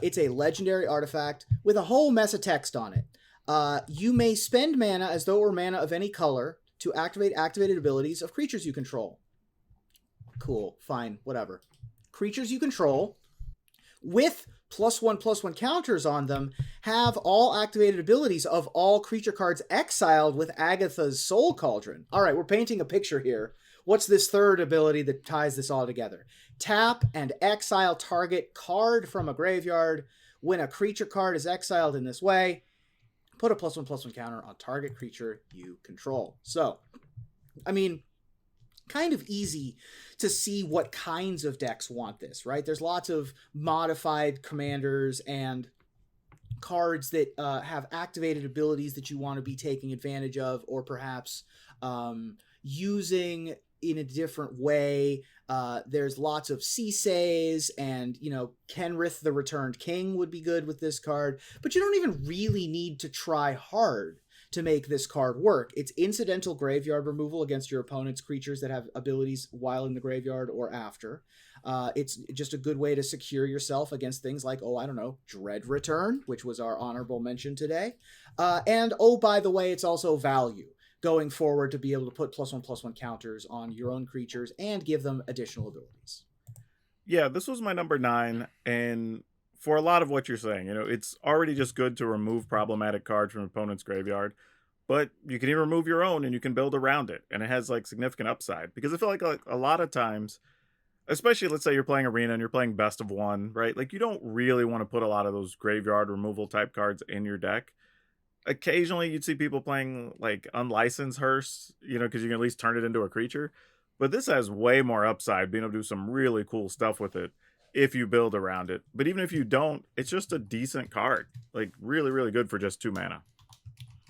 S3: It's a legendary artifact with a whole mess of text on it. You may spend mana as though it were mana of any color to activate activated abilities of creatures you control. Cool, fine, whatever. Creatures you control with +1/+1 counters on them have all activated abilities of all creature cards exiled with Agatha's Soul Cauldron. All right, we're painting a picture here. What's this third ability that ties this all together? Tap and exile target card from a graveyard. When a creature card is exiled in this way, put a +1/+1 counter on target creature you control. So, I mean, kind of easy to see what kinds of decks want this, right? There's lots of modified commanders and cards that have activated abilities that you want to be taking advantage of, or perhaps using in a different way. There's lots of Ciseis, and, you know, Kenrith the Returned King would be good with this card, but you don't even really need to try hard to make this card work. It's incidental graveyard removal against your opponent's creatures that have abilities while in the graveyard or after. It's just a good way to secure yourself against things like, oh, I don't know, Dread Return, which was our honorable mention today. And, oh, by the way, it's also value going forward to be able to put +1/+1 counters on your own creatures and give them additional abilities.
S2: Yeah, this was my number 9, and for a lot of what you're saying, you know, it's already just good to remove problematic cards from opponent's graveyard, but you can even remove your own and you can build around it, and it has like significant upside. Because I feel like a lot of times, especially let's say you're playing Arena and you're playing best of one, right? Like, you don't really want to put a lot of those graveyard removal type cards in your deck. Occasionally you'd see people playing like unlicensed Hearse, you know, because you can at least turn it into a creature. But this has way more upside, being able to do some really cool stuff with it if you build around it. But even if you don't, it's just a decent card. Like, really, really good for just 2 mana.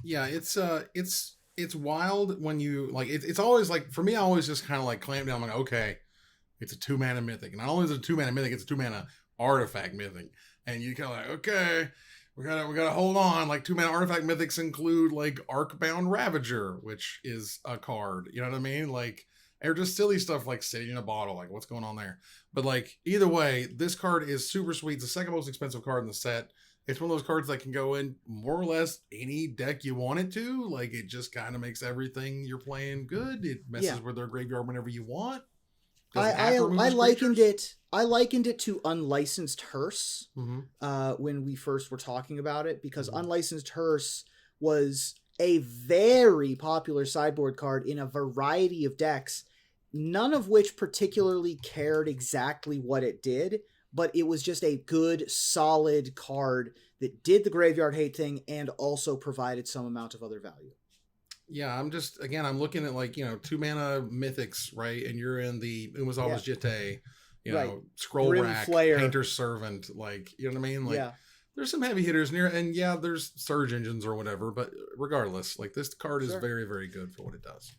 S1: Yeah, it's wild when you, like, it's always like, for me, I always just kind of like clamp down, like, okay, it's a 2-mana mythic. And not only is it a 2-mana mythic, it's a 2-mana artifact mythic. And you kind of like, okay, we gotta hold on. Like, 2-mana artifact mythics include like Arcbound Ravager, which is a card. You know what I mean? Like, or just silly stuff like Sitting in a Bottle. Like, what's going on there? But like, either way, this card is super sweet. It's the second most expensive card in the set. It's one of those cards that can go in more or less any deck you want it to. Like, it just kind of makes everything you're playing good. It messes with their graveyard whenever you want.
S3: I likened it to Unlicensed Hearse when we first were talking about it, because Unlicensed Hearse was a very popular sideboard card in a variety of decks, none of which particularly cared exactly what it did, but it was just a good, solid card that did the graveyard hate thing and also provided some amount of other value.
S1: Yeah, I'm looking at, like, you know, 2-mana mythics, right? And you're in the Umazawa's Jitte, you know, Scroll
S3: Grim
S1: Rack,
S3: Flayer.
S1: Painter's Servant, like, you know what I mean? Like, there's some heavy hitters near, and yeah, there's Surge Engines or whatever, but regardless, like, this card is very, very good for what it does.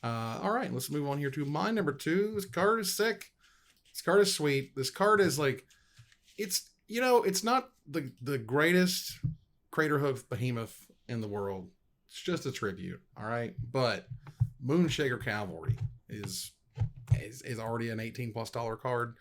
S1: All right, let's move on here to my number 2. This card is sick. This card is sweet. This card is like, it's, you know, it's not the greatest Craterhoof behemoth in the world. It's just a tribute, all right? But Moonshaker Cavalry is already an $18+ card.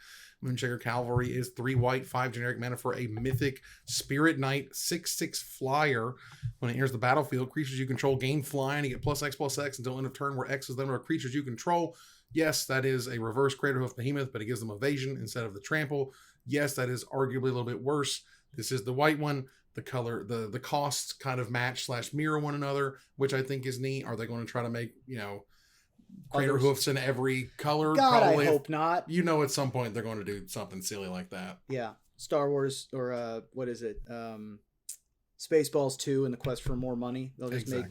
S1: Moonshaker Cavalry is 3 white, 5 generic mana for a mythic Spirit Knight 6/6 flyer. When it enters the battlefield, creatures you control gain flying. You get +X/+X until end of turn, where X is the number of creatures you control. Yes, that is a reverse Craterhoof Behemoth, but it gives them evasion instead of the trample. Yes, that is arguably a little bit worse. This is the white one. The color, the costs kind of match / mirror one another, which I think is neat. Are they going to try to make, you know, Craterhoofs in every color?
S3: God,
S1: probably.
S3: I hope not.
S1: You know, at some point they're going to do something silly like that.
S3: Yeah, Star Wars, or what is it? Spaceballs 2 and the quest for more money. They'll just make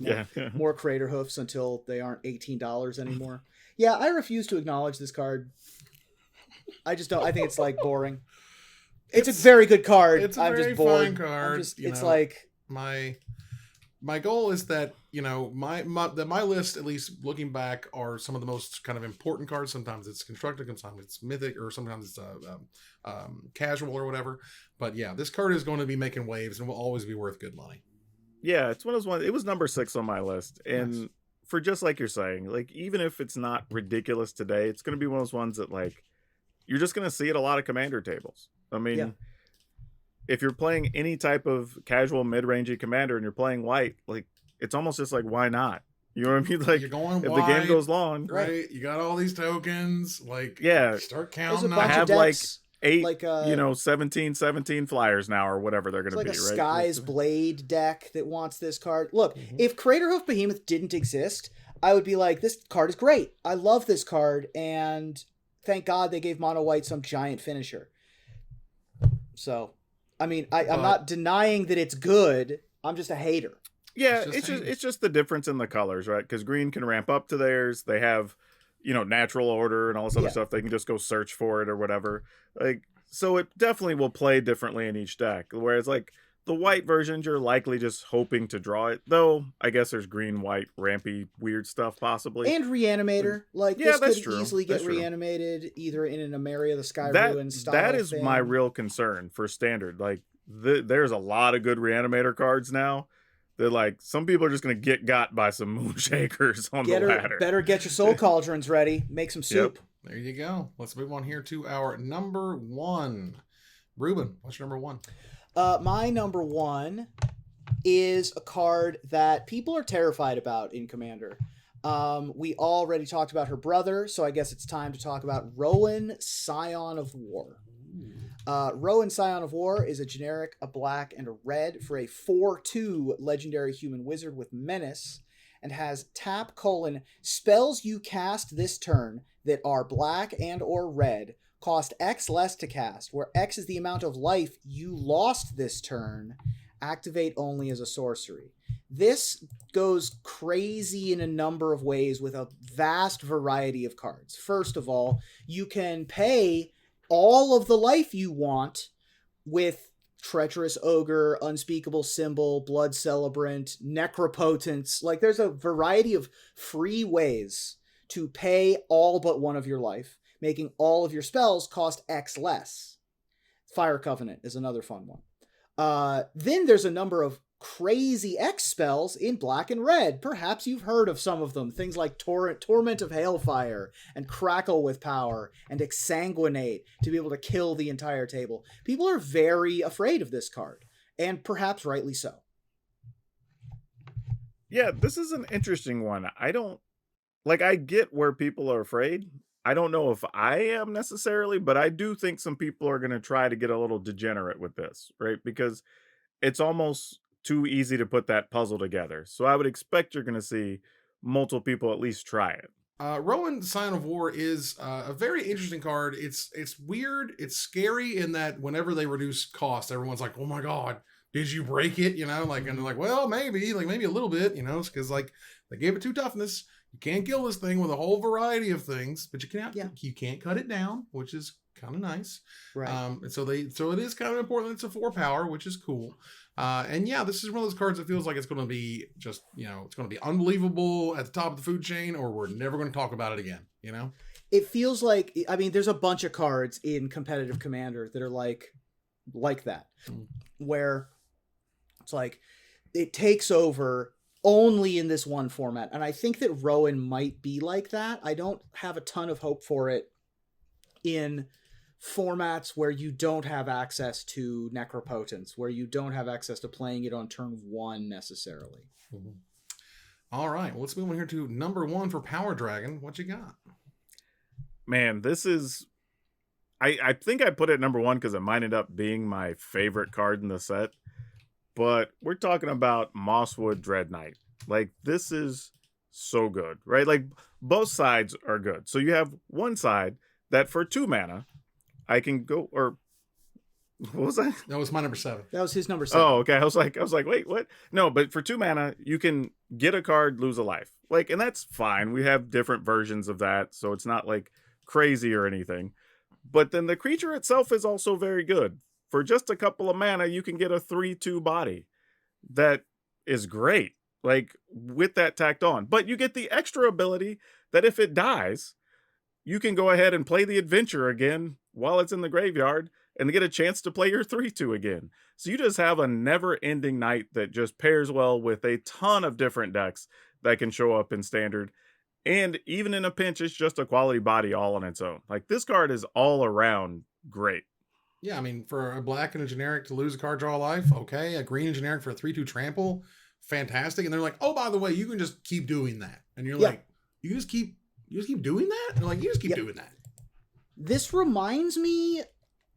S3: more Craterhoofs until they aren't $18 anymore. Yeah, I refuse to acknowledge this card. I just don't. I think it's like boring. It's a very good card.
S1: It's a very fine card.
S3: it's like
S1: my my goal is that, you know, my list, at least looking back, are some of the most kind of important cards. Sometimes it's constructed, sometimes it's mythic, or sometimes it's casual or whatever. But yeah, this card is going to be making waves and will always be worth good money.
S2: Yeah, it's one of those ones. It was number 6 on my list, and
S1: Nice.
S2: for just like you're saying, like even if it's not ridiculous today, it's going to be one of those ones that like you're just going to see at a lot of commander tables. I mean,
S3: Yeah.
S2: if you're playing any type of casual mid-rangey commander and you're playing white, like it's almost just like why not? You know what I mean? Like
S1: You're going
S2: if
S1: wide,
S2: the game goes long,
S1: right? You got all these tokens, like
S2: Yeah.
S1: start
S3: There's a
S1: counting.
S3: bunch
S2: I
S3: of
S2: have,
S3: decks,
S2: 8,
S3: like
S2: 17 flyers now or whatever they're going
S3: it's
S2: to
S3: like
S2: be,
S3: a
S2: right?
S3: Sky's Blade deck that wants this card. Look,
S1: Mhm.
S3: if Craterhoof Behemoth didn't exist, I would be like, this card is great. I love this card, and thank God they gave Mono White some giant finisher. So, I mean, I'm
S1: But-
S3: not denying that it's good. I'm just a hater.
S2: Yeah,
S1: It's just
S2: it's just the difference in the colors, right? Because green can ramp up to theirs. They have, natural order and all this other
S3: Yeah.
S2: stuff. They can just go search for it or whatever. Like, so it definitely will play differently in each deck. Whereas like the white versions, you're likely just hoping to draw it. Though I guess there's green, white, rampy, weird stuff possibly.
S3: And Reanimator. Like,
S2: Yeah,
S3: this
S2: that's
S3: could
S2: true.
S3: easily get
S2: That's true.
S3: reanimated either in an Emeria of the Sky
S2: that
S3: Ruin style
S2: that is
S3: thing.
S2: my real concern for standard. Like there's a lot of good reanimator cards now. That like some people are just gonna get got by some moonshakers on the ladder.
S3: Better get your soul cauldrons ready. Make some soup.
S1: There you go. Let's move on here to our number 1. Ruben, what's your number 1?
S3: My number 1 is a card that people are terrified about in Commander. We already talked about her brother, so I guess it's time to talk about Rowan, Scion of War. Rowan, Scion of War is a generic, a black, and a red for a 4/2 legendary human wizard with menace, and has tap: spells you cast this turn that are black and or red cost X less to cast, where X is the amount of life you lost this turn. Activate only as a sorcery. This goes crazy in a number of ways with a vast variety of cards. First of all, you can pay all of the life you want with Treacherous Ogre, Unspeakable Symbol, Blood Celebrant, Necropotence. Like, there's a variety of free ways to pay all but one of your life, making all of your spells cost X less. Fire Covenant is another fun one. Then there's a number of crazy X spells in black and red. Perhaps you've heard of some of them. Things like Torment of Hailfire and Crackle with Power and Exsanguinate to be able to kill the entire table. People are very afraid of this card, and perhaps rightly so.
S2: Yeah, this is an interesting one. I get where people are afraid. I don't know if I am necessarily, but I do think some people are going to try to get a little degenerate with this, right? Because it's almost too easy to put that puzzle together. So I would expect you're going to see multiple people at least try it.
S1: Rowan, Scion of War is a very interesting card. It's weird. It's scary in that whenever they reduce cost, everyone's like, "Oh my god, did you break it?" And they're like, "Well, maybe a little bit," because like they gave it 2 toughness. You can't kill this thing with a whole variety of things, but you can't cut it down, which is kind of nice.
S3: Right.
S1: And so it is kind of important. It's a 4 power, which is cool. And yeah, this is one of those cards that feels like it's going to be just, it's going to be unbelievable at the top of the food chain, or we're never going to talk about it again.
S3: It feels like, there's a bunch of cards in competitive Commander that are like that, where it's like it takes over only in this one format. And I think that Rowan might be like that. I don't have a ton of hope for it in formats where you don't have access to Necropotence, where you don't have access to playing it on turn 1 necessarily.
S1: Mm-hmm. All right, well, let's move on here to number 1 for Power Dragon. What you got?
S2: Man, this is... I think I put it number 1 because it might end up being my favorite card in the set. But we're talking about Mosswood Dread Knight. Like, this is so good, right? Like, both sides are good. So you have one side that for 2 mana, I can go, or what was that?
S1: That was my number 7.
S3: That was his number 7.
S2: Oh, okay. I was like, wait, what? No, but for 2 mana, you can get a card, lose a life. Like, and that's fine. We have different versions of that, so it's not like crazy or anything. But then the creature itself is also very good. For just a couple of mana, you can get a 3/2 body that is great. Like with that tacked on. But you get the extra ability that if it dies, you can go ahead and play the adventure again while it's in the graveyard and get a chance to play your 3/2 again. So you just have a never-ending night that just pairs well with a ton of different decks that can show up in standard. And even in a pinch, it's just a quality body all on its own. Like this card is all around great.
S1: Yeah, I mean, for a black and a generic to lose a card, draw a life, okay. A green and generic for a 3/2 trample, fantastic. And they're like, oh, by the way, you can just keep doing that. And you're like, you just keep doing that? And they're like, you just keep doing that.
S3: This reminds me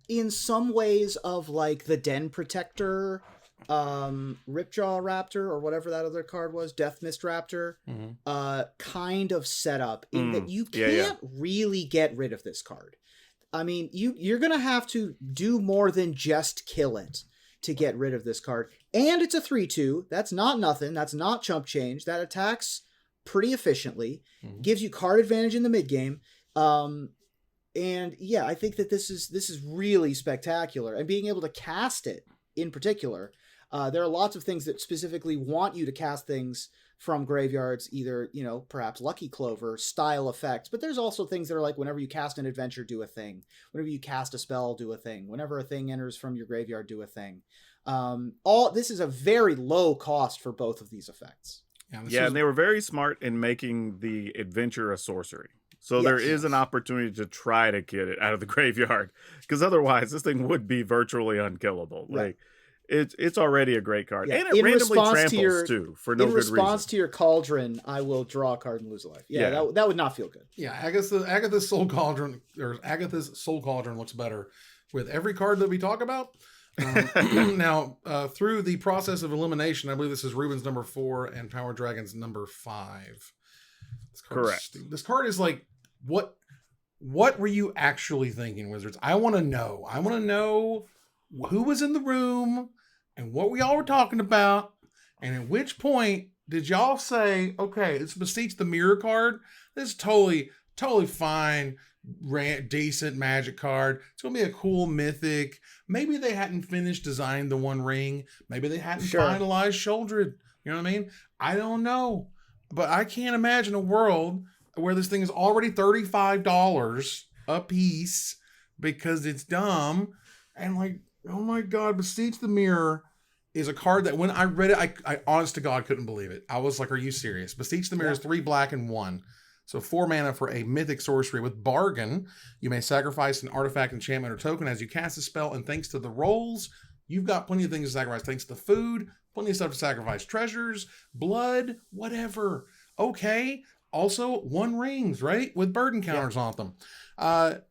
S3: in some ways of like the Den Protector, Ripjaw Raptor, or whatever that other card was, Death Mist Raptor, kind of setup in that you can't really get rid of this card. I mean, you're going to have to do more than just kill it to get rid of this card. And it's a 3/2. That's not nothing. That's not chump change. That attacks pretty efficiently. Gives you card advantage in the mid game. And yeah, I think that this is really spectacular. And being able to cast it in particular, there are lots of things that specifically want you to cast things from graveyards, either, you know, perhaps Lucky Clover style effects, but there's also things that are like whenever you cast an adventure, do a thing. Whenever you cast a spell, do a thing. Whenever a thing enters from your graveyard, do a thing. This is a very low cost for both of these effects.
S2: And they were very smart in making the adventure a sorcery. So there is an opportunity to try to get it out of the graveyard, because otherwise this thing would be virtually unkillable. Like it's already a great card, and it randomly tramples too for no good reason. In response
S3: to your Cauldron, I will draw a card and lose a life. That would not feel good.
S1: Yeah, Agatha's Soul Cauldron looks better with every card that we talk about. Now, through the process of elimination, I believe this is Ruben's number 4 and Power Dragon's number 5.
S2: Correct.
S1: This card is like, what were you actually thinking, Wizards? I want to know. I want to know who was in the room and what we all were talking about, and at which point did y'all say, okay, it's Beseech the Mirror card. This is totally fine, decent Magic card. It's gonna be a cool mythic. Maybe they hadn't finished designing the One Ring. Maybe they hadn't finalized Sheoldred. You know what I mean? I don't know. But I can't imagine a world where this thing is already $35 a piece because it's dumb. And like, oh my God, Beseech the Mirror is a card that when I read it, I honest to God couldn't believe it. I was like, are you serious? Beseech the Mirror is 3 black and 1. So 4 mana for a mythic sorcery with Bargain. You may sacrifice an artifact, enchantment, or token as you cast a spell, and thanks to the rolls, you've got plenty of things to sacrifice. Thanks to the food, plenty of stuff to sacrifice. Treasures, blood, whatever. Okay. Also, 1 rings, right? With burden counters on them.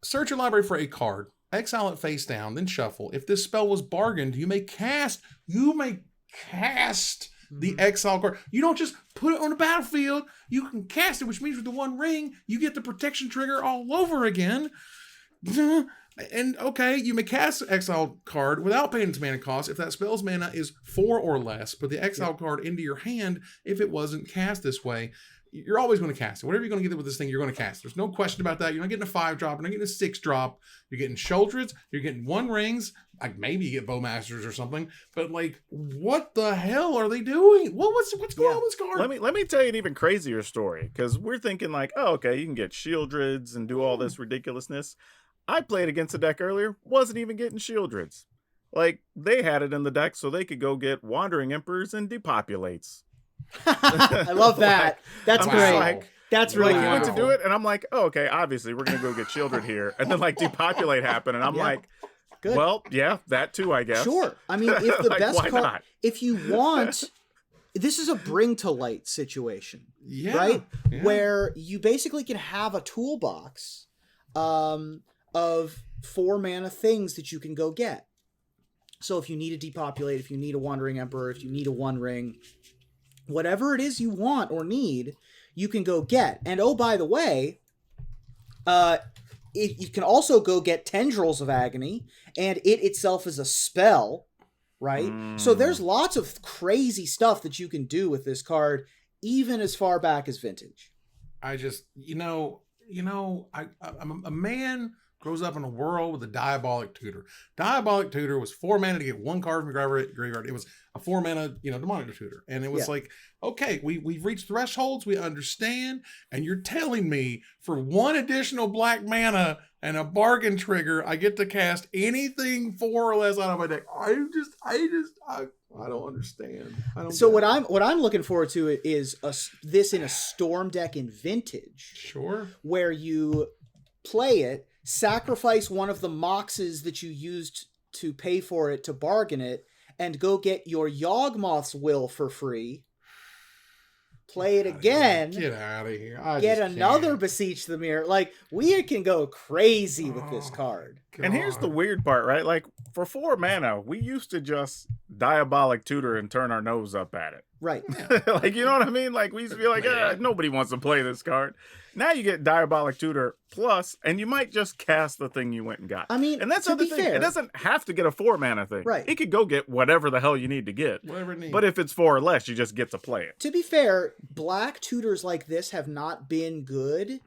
S1: Search your library for a card. Exile it face down, then shuffle. If this spell was bargained, you may cast the exile card. You don't just put it on the battlefield. You can cast it, which means with the 1 ring, you get the protection trigger all over again. And okay, you may cast the exile card without paying its mana cost if that spell's mana is 4 or less. Put the exile card into your hand if it wasn't cast this way. You're always going to cast it. Whatever you're going to get with this thing, you're going to cast it. There's no question about that. You're not getting a 5-drop. You're not getting a 6-drop. You're getting Sheoldreds. You're getting 1 rings. Like maybe you get Bowmasters or something. But like, what the hell are they doing? What's going on with this card?
S2: Let me tell you an even crazier story, because we're thinking like, oh, okay, you can get Sheoldreds and do all this ridiculousness. I played against a deck earlier, wasn't even getting Sheoldreds. Like, they had it in the deck so they could go get Wandering Emperors and Depopulates.
S3: I love that. That's great. That's really
S2: you went to do it, and I'm like, oh, okay, obviously we're gonna go get Sheoldred here, and then like Depopulate happened, and I'm like, good. Well, yeah, that too, I guess.
S3: Sure. I mean, if the
S2: like,
S3: best
S2: why
S3: card,
S2: not?
S3: if you want, this is a bring to light situation, right? Yeah. Where you basically can have a toolbox of 4 mana things that you can go get. So if you need a Depopulate, if you need a Wandering Emperor, if you need a 1 ring, whatever it is you want or need, you can go get. And oh, by the way, you can also go get Tendrils of Agony, and it itself is a spell, right? So there's lots of crazy stuff that you can do with this card, even as far back as Vintage.
S1: I just, I'm a man grows up in a world with a Diabolic Tutor. Diabolic Tutor was 4 mana to get 1 card from your graveyard. It was a 4 mana, demonic tutor. And it was like, okay, we've reached thresholds, we understand, and you're telling me for 1 additional black mana and a bargain trigger, I get to cast anything 4 or less out of my deck. I don't understand.
S3: What I'm looking forward to is this in a Storm deck in Vintage.
S1: Sure.
S3: Where you play it, sacrifice one of the moxes that you used to pay for it to bargain it, and go get your Yawgmoth's Will for free. Play it again.
S1: Get out of here.
S3: Get another Beseech the Mirror. Like, we can go crazy with this card.
S2: God. And here's the weird part, right? Like, for 4 mana, we used to just Diabolic Tutor and turn our nose up at it.
S3: Right.
S2: Like, you know what I mean? Like, we used to be like, nobody wants to play this card. Now you get Diabolic Tutor plus, and you might just cast the thing you went and got.
S3: I mean,
S2: and that's the other thing.
S3: Fair,
S2: it doesn't have to get a 4 mana thing.
S3: Right.
S2: It could go get whatever the hell you need to get.
S1: Whatever it needs.
S2: But if it's 4 or less, you just get to play it.
S3: To be fair, black tutors like this have not been good,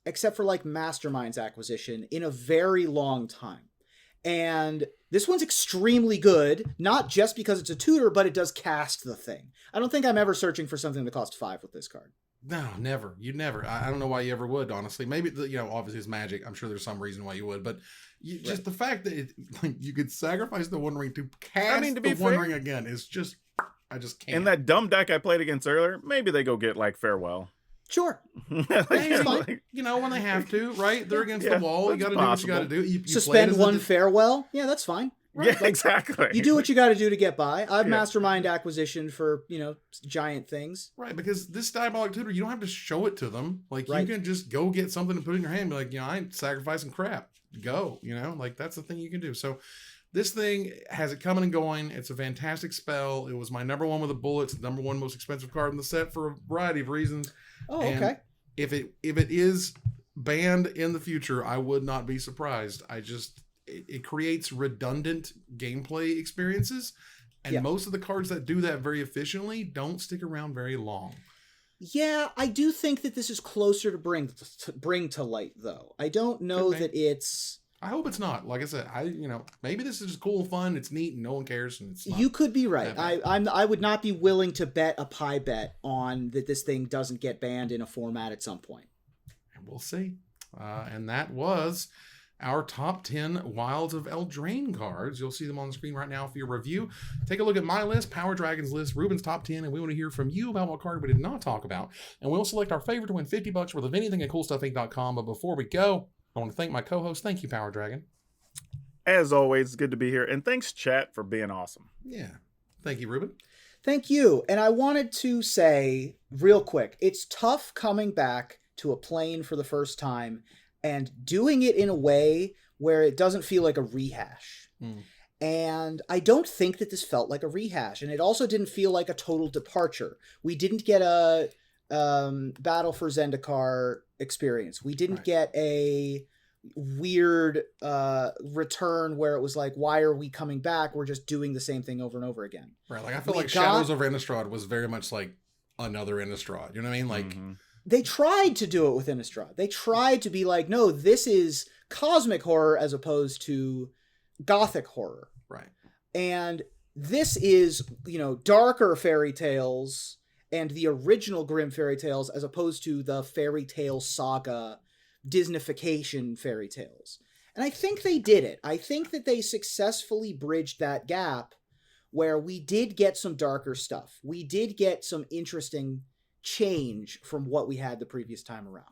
S3: except for like Mastermind's acquisition, in a very long time. And this one's extremely good, not just because it's a tutor, but it does cast the thing. I don't think I'm ever searching for something that costs 5 with this card.
S1: No, never. You'd never. I don't know why you ever would, honestly. Maybe, obviously it's Magic. I'm sure there's some reason why you would, but just the fact that you could sacrifice the One Ring to cast the One Ring again is just, I just can't.
S2: In that dumb deck I played against earlier, maybe they go get, like, Farewell.
S3: Sure.
S1: When they have to, right? They're against the wall. You got to do what you got to do. You
S3: suspend one Farewell. Yeah, that's fine.
S2: Right? Yeah, exactly.
S3: You do what you got to do to get by. I have Mastermind acquisition for, giant things.
S1: Right, because this Diabolic Tutor, you don't have to show it to them. Like, you can just go get something to put in your hand and be like, I ain't sacrificing crap. Go, like, that's the thing you can do. So this thing has it coming and going. It's a fantastic spell. It was my number 1 with a bullet. It's the number 1 most expensive card in the set for a variety of reasons.
S3: Oh,
S1: and
S3: okay.
S1: If it is banned in the future, I would not be surprised. It creates redundant gameplay experiences, and most of the cards that do that very efficiently don't stick around very long.
S3: Yeah, I do think that this is closer to bring to light, though. I don't know that it's...
S1: I hope it's not. Like I said, maybe this is just cool and fun. It's neat and no one cares. And it's not.
S3: You could be right. I would not be willing to bet a pie bet on that this thing doesn't get banned in a format at some point.
S1: And we'll see. And that was our top 10 Wilds of Eldraine cards. You'll see them on the screen right now for your review. Take a look at my list, Power Dragon's list, Ruben's top 10, and we want to hear from you about what card we did not talk about. And we'll select our favorite to win $50 worth of anything at CoolStuffInc.com. But before we go, I want to thank my co-host. Thank you, Power Dragon.
S2: As always, it's good to be here. And thanks, chat, for being awesome.
S1: Yeah. Thank you, Ruben.
S3: Thank you. And I wanted to say real quick, it's tough coming back to a plane for the first time and doing it in a way where it doesn't feel like a rehash. And I don't think that this felt like a rehash. And it also didn't feel like a total departure. We didn't get a Battle for Zendikar experience. We didn't get a weird return where it was like, why are we coming back? We're just doing the same thing over and over again.
S1: Right. Like, I feel like Shadows over Innistrad was very much like another Innistrad. You know what I mean? Like,
S3: they tried to do it with Innistrad. They tried to be like, no, this is cosmic horror as opposed to gothic horror.
S1: Right.
S3: And this is, darker fairy tales and the original Grimm fairy tales as opposed to the fairy tale saga Disneyfication fairy tales. And I think they did it. I think that they successfully bridged that gap where we did get some darker stuff. We did get some interesting change from what we had the previous time around.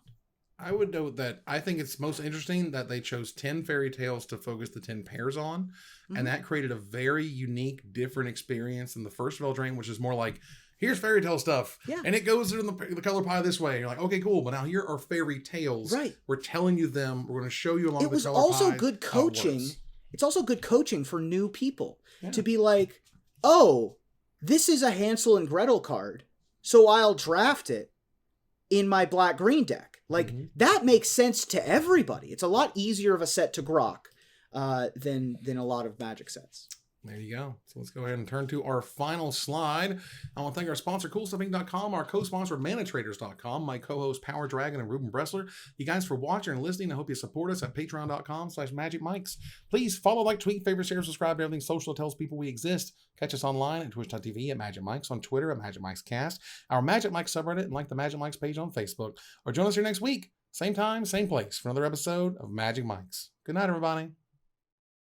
S1: I would note that I think it's most interesting that they chose 10 fairy tales to focus the 10 pairs on. And that created a very unique, different experience than the first of Eldraine, which is more like, here's fairy tale stuff.
S3: Yeah.
S1: And it goes in the color pie this way. And you're like, okay, cool. But now here are fairy tales.
S3: Right.
S1: We're telling you them. We're going to show you along the color
S3: pies. It was also
S1: pies
S3: good coaching. It's also good coaching for new people to be like, oh, this is a Hansel and Gretel card, so I'll draft it in my black-green deck. Like, that makes sense to everybody. It's a lot easier of a set to grok than a lot of Magic sets.
S1: There you go. So let's go ahead and turn to our final slide. I want to thank our sponsor, CoolStuffInc.com, our co-sponsor, Maniplators.com, my co-host, Power Dragon and Ruben Bressler. You guys for watching and listening. I hope you support us at patreon.com/magicmics. Please follow, like, tweet, favorite, share, subscribe to everything social that tells people we exist. Catch us online at twitch.tv at Magic Mics, on Twitter at Magic Mics Cast, our Magic Mics subreddit, and like the Magic Mics page on Facebook. Or join us here next week, same time, same place, for another episode of Magic Mics. Good night, everybody.